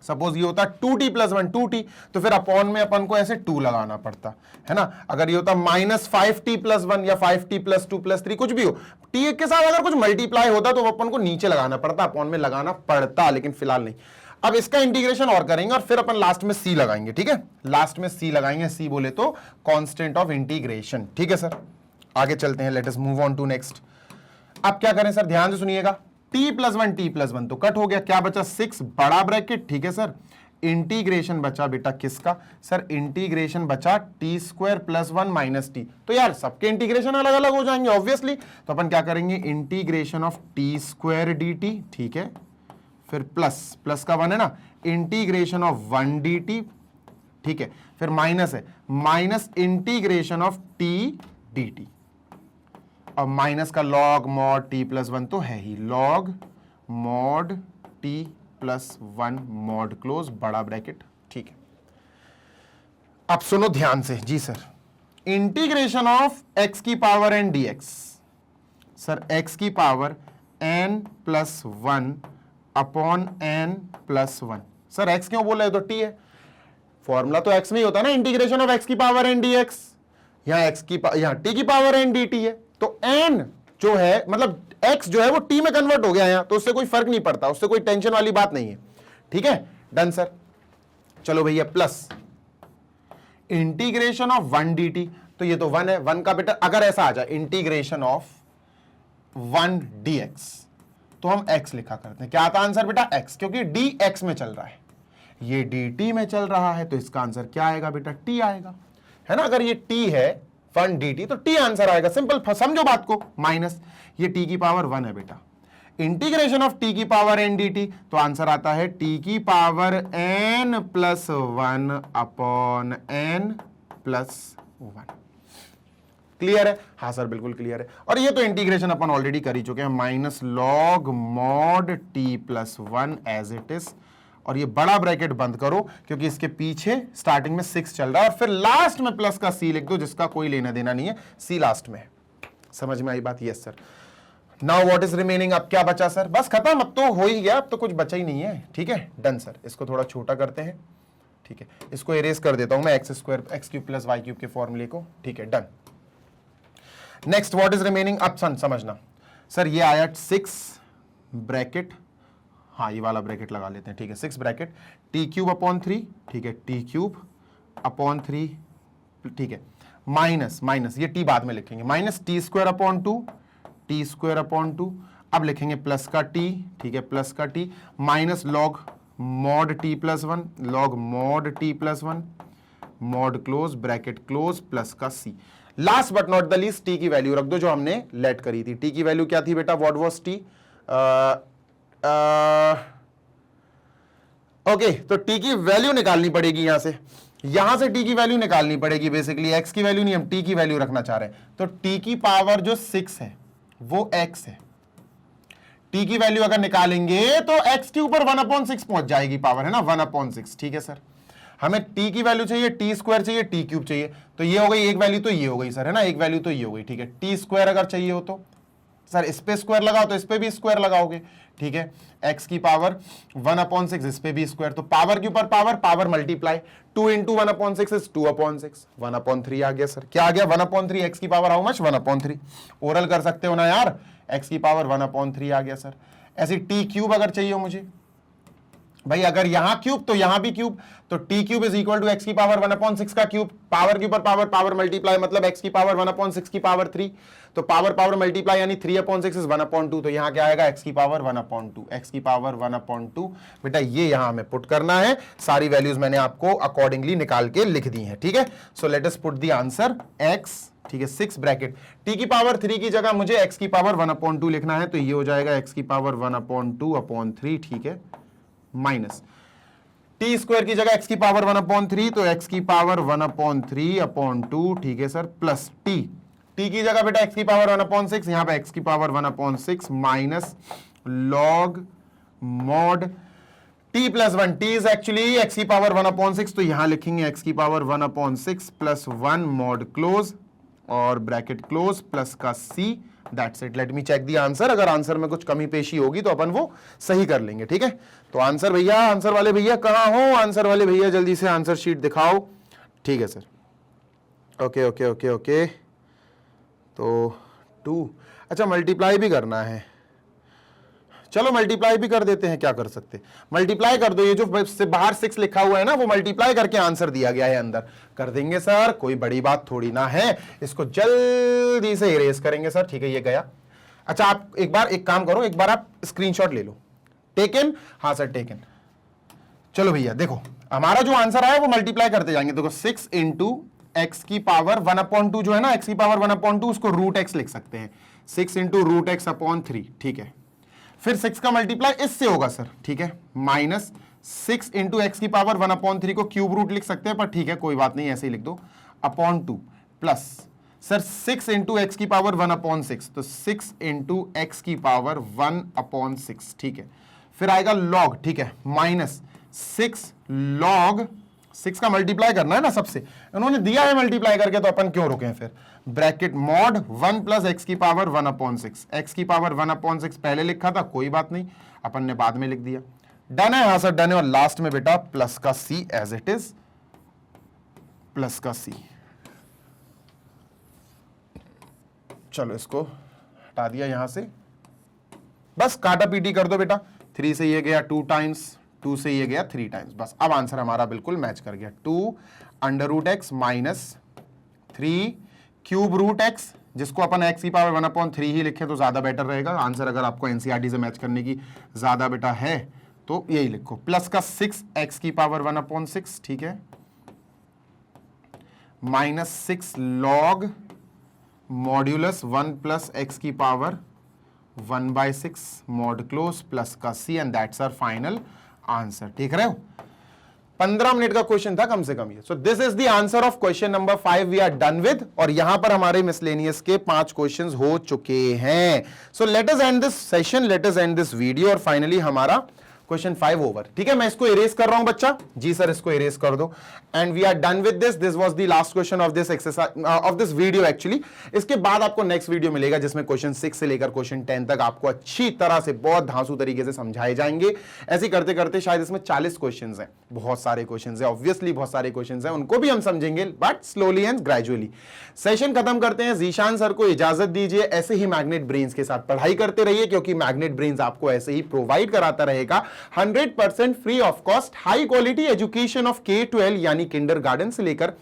सपोज ये होता 2t+1 2t, तो फिर अपॉन में अपन को ऐसे 2 लगाना पड़ता है ना, अगर ये होता -5t+1 या 5t+2+3 कुछ भी हो, t के साथ अगर कुछ मल्टीप्लाई होता तो अपन को नीचे लगाना पड़ता, अपॉन में लगाना पड़ता, लेकिन फिलहाल नहीं। अब इसका इंटीग्रेशन और करेंगे और फिर अपन लास्ट में c लगाएंगे, ठीक है, लास्ट में c लगाएंगे, c बोले तो कांस्टेंट ऑफ इंटीग्रेशन, ठीक है सर। आगे चलते हैं, let us move on to next. अब क्या करें सर, ध्यान से सुनिएगा, t+1 तो कट हो गया, क्या बचा 6 बड़ा ब्रैकेट, ठीक है सर, इंटीग्रेशन बचा बेटा किसका सर, इंटीग्रेशन बचा t² + 1 माइनस t, तो यार सबके इंटीग्रेशन अलग अलग हो जाएंगे ऑब्वियसली, तो अपन क्या करेंगे इंटीग्रेशन ऑफ t² dt, ठीक है, फिर प्लस का 1 है ना, इंटीग्रेशन ऑफ 1 dt, ठीक है, फिर माइनस है, minus integration of t dt, और माइनस का लॉग मॉड t+1 तो है ही, log mod t+1 mod close बड़ा ब्रैकेट, ठीक है। अब सुनो ध्यान से जी sir, integration of x⁻n dx, sir x⁻n + 1 अपॉन n+1, सर x क्यों बोल रहे हो, तो t है, फॉर्मूला तो x में ही होता है ना, इंटीग्रेशन ऑफ x⁻n dx, यहां t⁻n dt है, तो n जो है मतलब x जो है वो t में कन्वर्ट हो गया यहां, तो उससे कोई फर्क नहीं पड़ता, उससे कोई टेंशन वाली बात नहीं है, ठीक है, डन सर। चलो भैया प्लस इंटीग्रेशन ऑफ 1 dt, तो ये तो 1 है, 1 का बेटा अगर ऐसा आ जाए इंटीग्रेशन ऑफ 1 dx, तो हम x लिखा करते हैं, क्या आता आंसर बेटा x, क्योंकि dx में चल रहा है, ये dt में चल रहा है, तो इसका आंसर क्या आएगा बेटा t आएगा, है ना, अगर ये t है 1 dt तो t आंसर आएगा, सिंपल, समझो बात को, माइनस ये t⁻1 है बेटा, इंटीग्रेशन ऑफ t⁻n dt, तो आंसर आता है t⁻n + 1 अपॉन n+1, क्लियर है, हाँ सर बिल्कुल क्लियर है। और ये तो इंटीग्रेशन अपन ऑलरेडी कर ही चुके हैं, minus log mod t+1 as it is, और ये बड़ा ब्रैकेट बंद करो क्योंकि इसके पीछे स्टार्टिंग में 6 चल रहा है, और फिर लास्ट में प्लस का c लिख दो जिसका कोई लेना देना नहीं है, c लास्ट में, समझ में आई बात, yes sir. Now what is remaining, अब क्या बचा सर, बस खत्म, अब तो हो ही गया, अब तो कुछ बचा ही नहीं है, ठीक है, डन सर। इसको थोड़ा छोटा करते हैं, ठीक है, इसको इरेज कर देता हूं मैं x² x³ + y³ के फॉर्मूले को, ठीक है, done. Next what is remaining, अब समझना सर, ये आया 6 ब्रैकेट, हाँ ये वाला ब्रैकेट लगा लेते हैं, ठीक है, 6 ब्रैकेट t³ अपॉन 3, ठीक है, t³ अपॉन 3, ठीक है, माइनस ये टी बाद में लिखेंगे, minus T square upon 2, T square upon 2, अब लिखेंगे प्लस का टी, ठीक है, प्लस का t, minus log mod t plus 1, log mod t plus 1, mod close bracket close plus का c. Last but not the least t की value रख दो जो हमने लेट करी थी। टी की वैल्यू क्या थी बेटा, व्हाट वाज टी, ओके, तो टी की वैल्यू निकालनी पड़ेगी यहां से टी की वैल्यू निकालनी पड़ेगी। बेसिकली एक्स की वैल्यू नहीं, हम टी की वैल्यू रखना चाह रहे हैं। तो टी की पावर जो 6 है वो एक्स है। टी की वैल्यू अगर निकालेंगे तो एक्स के ऊपर 1/6 पहुंच जाएगी पावर, है ना, 1/6, ठीक है सर। हमें टी की वैल्यू चाहिए, टी स्क्वायर चाहिए, टी क्यूब चाहिए, तो ये हो गई एक वैल्यू, तो ये हो गई सर, है ना, एक वैल्यू तो ये हो गई, ठीक है। टी स्क्वायर अगर चाहिए हो तो सर इस पे स्क्वायर लगाओ, तो इस पे भी स्क्वायर लगाओगे, ठीक है। एक्स की पावर 1/6, इस पे भी स्क्वायर, तो पावर के ऊपर पावर, पावर मल्टीप्लाई, 2 × 1/6 इज 2/6, 1/3 आ गया सर। क्या आ गया, 1/3, एक्स की पावर हाउ मच, 1/3। ओरल कर सकते हो ना यार, एक्स की पावर 1/3 आ गया सर। ऐसे टी क्यूब अगर चाहिए हो मुझे, भाई अगर यहां क्यूब तो यहां भी क्यूब, तो T cube is equal to x की पावर 1/6 का क्यूब, पावर के ऊपर पावर, पावर मल्टीप्लाई, मतलब एक्स की पावर 1/6 की पावर 3, तो पावर पावर मल्टीप्लाई यानी 3/6 इज 1/2, तो यहां क्या आएगा, एक्स की पावर 1/2, एक्स की पावर 1/2। बेटा ये यहां हमें पुट करना है, सारी वैल्यूज मैंने आपको अकॉर्डिंगली निकाल के लिख दी है, ठीक है। So let us put the answer x, ठीक है, 6 ब्रैकेट, टी की पावर 3 की जगह मुझे एक्स की पावर 1/2 लिखना है, तो ये हो जाएगा एक्स की पावर 1/2/3, ठीक है, माइनस टी स्क्वायर की जगह एक्स की पावर 1/3, तो एक्स की पावर 1/3/2, ठीक है सर, प्लस टी, टी की जगह बेटा एक्स की पावर 1/6, यहां पे एक्स की power 1/6 minus log mod t plus 1, t is actually x की पावर 1/6, तो यहां लिखेंगे एक्स की पावर 1/6 प्लस 1 मॉड क्लोज और ब्रैकेट क्लोज प्लस का c, that's it. Let me check the answer, अगर आंसर में कुछ कमी पेशी होगी तो अपन वो सही कर लेंगे, ठीक है। तो आंसर भैया, आंसर वाले भैया कहां हो, आंसर वाले भैया जल्दी से आंसर शीट दिखाओ, ठीक है sir. Okay okay okay okay, तो 2, अच्छा मल्टीप्लाई भी करना है, चलो मल्टीप्लाई भी कर देते हैं, क्या कर सकते, मल्टीप्लाई कर दो, ये जो बाहर 6 लिखा हुआ है ना वो मल्टीप्लाई करके आंसर दिया गया है अंदर, कर देंगे सर, कोई बड़ी बात थोड़ी ना है, इसको जल्दी से इरेज करेंगे सर, ठीक है, ये गया। अच्छा आप एक बार एक काम करो, एक बार आप स्क्रीनशॉट ले लो, टेकन, हाँ सर टेकन। चलो भैया देखो हमारा जो आंसर आया वो मल्टीप्लाई करते जाएंगे, देखो 6 × एक्स की पावर 1/2 जो है ना, एक्स की पावर 1/2 उसको रूट एक्स लिख सकते हैं, 6 × रूट एक्स अपॉन 3, ठीक है। फिर 6 का मल्टीप्लाई इससे होगा सर, ठीक है, माइनस 6 × एक्स की पावर 1/3 को क्यूब रूट लिख सकते हैं, पर ठीक है कोई बात नहीं, ऐसे ही लिख दो, अपॉन 2 प्लस सर 6 × एक्स की पावर 1/6, तो 6 × एक्स की पावर 1/6, ठीक है। फिर आएगा लॉग, ठीक है, माइनस 6 लॉग, 6 का मल्टीप्लाई करना है ना सबसे, उन्होंने दिया है मल्टीप्लाई करके, तो अपन क्यों रुके फिर, ब्रैकेट मॉड 1 प्लस एक्स की पावर 1/6, एक्स की पावर 1/6 पहले लिखा था, कोई बात नहीं, अपन ने बाद में लिख दिया, डन है, हाँ सर डन है। और लास्ट में बेटा प्लस का सी एज इट इज, प्लस का सी, चलो इसको हटा दिया यहां से, बस काटा पीटी कर दो बेटा, 3 से ये गया 2 टाइम्स, 2 से ये गया 3 टाइम्स, बस अब आंसर हमारा बिल्कुल मैच कर गया, 2 √x minus 3 cube root x, जिसको अपन एक्स की पावर 1/3 ही लिखें तो ज्यादा बेटर रहेगा आंसर, अगर आपको एनसीईआरटी से मैच करने की ज्यादा बेटा है तो यही लिखो, प्लस का 6 एक्स की पावर 1/6, ठीक है, minus 6 log modulus 1 plus x की पावर 1/6 मॉड क्लोज प्लस का c, and that's our final answer. देख रहे हो 15 मिनट का क्वेश्चन था कम से कम ये। So this is the answer of question number 5 we are done with, और यहां पर हमारे मिसलेनियस के 5 क्वेश्चंस हो चुके हैं। So let us and this session, let us and this video, और फाइनली हमारा क्वेश्चन 5 ओवर, ठीक है। मैं इसको इरेज कर रहा हूं बच्चा, जी सर इसको इरेज कर दो, and we are done with this, this was the last question of this exercise of this video actually. इसके बाद आपको नेक्स्ट वीडियो मिलेगा जिसमें क्वेश्चन 6 से लेकर क्वेश्चन 10 तक आपको अच्छी तरह से बहुत धांसू तरीके से समझाए जाएंगे। ऐसे करते करते शायद इसमें 40 क्वेश्चन हैं, बहुत सारे क्वेश्चन हैं, ऑब्वियसली बहुत सारे क्वेश्चन हैं, उनको भी हम समझेंगे but slowly and gradually. Session खत्म करते हैं, जीशान सर को इजाजत दीजिए, ऐसे ही मैग्नेट ब्रेन्स के साथ पढ़ाई करते रहिए, क्योंकि मैग्नेट ब्रेन्स आपको ऐसे ही प्रोवाइड कराता रहेगा 100% free of cost high quality education of K-12 यानी किंडरगार्टन से लेकर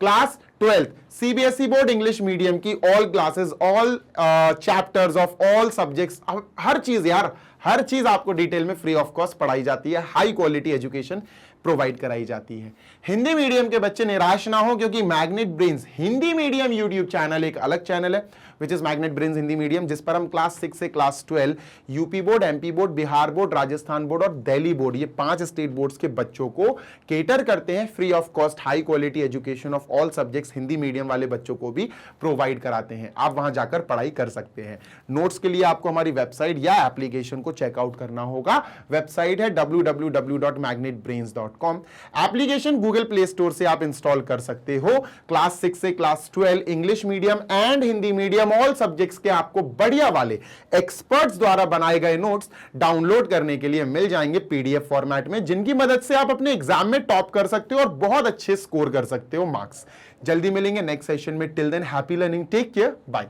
class 12th CBSE board English medium की all classes, all chapters of all subjects, हर चीज यार, हर चीज आपको डिटेल में फ्री ऑफ कॉस्ट पढ़ाई जाती है। हाई क्वालिटी एजुकेशन प्रोवाइड कराई जाती है। हिंदी मीडियम के बच्चे निराश ना हो, क्योंकि magnet brains Hindi medium YouTube channel एक अलग चैनल है, which is magnet brains Hindi medium, जिस पर हम क्लास 6 से class 12 UP board, MP board, Bihar board, Rajasthan board और दिल्ली बोर्ड, ये 5 स्टेट बोर्ड्स के बच्चों को केटर करते हैं। Free of cost high quality education of all subjects Hindi medium वाले बच्चों को भी प्रोवाइड कराते हैं। आप वहां जाकर पढ़ाई कर सकते हैं। नोट्स के लिए आपको हमारी वेबसाइट या एप्लीकेशन को चेकआउट करना होगा। वेबसाइट है www.magnetbrains.com। Application Google play store से आप इंस्टॉल कर सकते हो। क्लास 6 से class 12 English medium and Hindi medium all subjects के आपको बढ़िया वाले एक्सपर्ट्स द्वारा बनाए गए नोट्स डाउनलोड करने के लिए मिल जाएंगे पीडीएफ फॉर्मेट में, जिनकी मदद से आप अपने एग्जाम में टॉप कर सकते हो और बहुत अच्छे स्कोर कर सकते हो मार्क्स। जल्दी मिलेंगे नेक्स्ट सेशन में। Till then happy learning, take care, bye.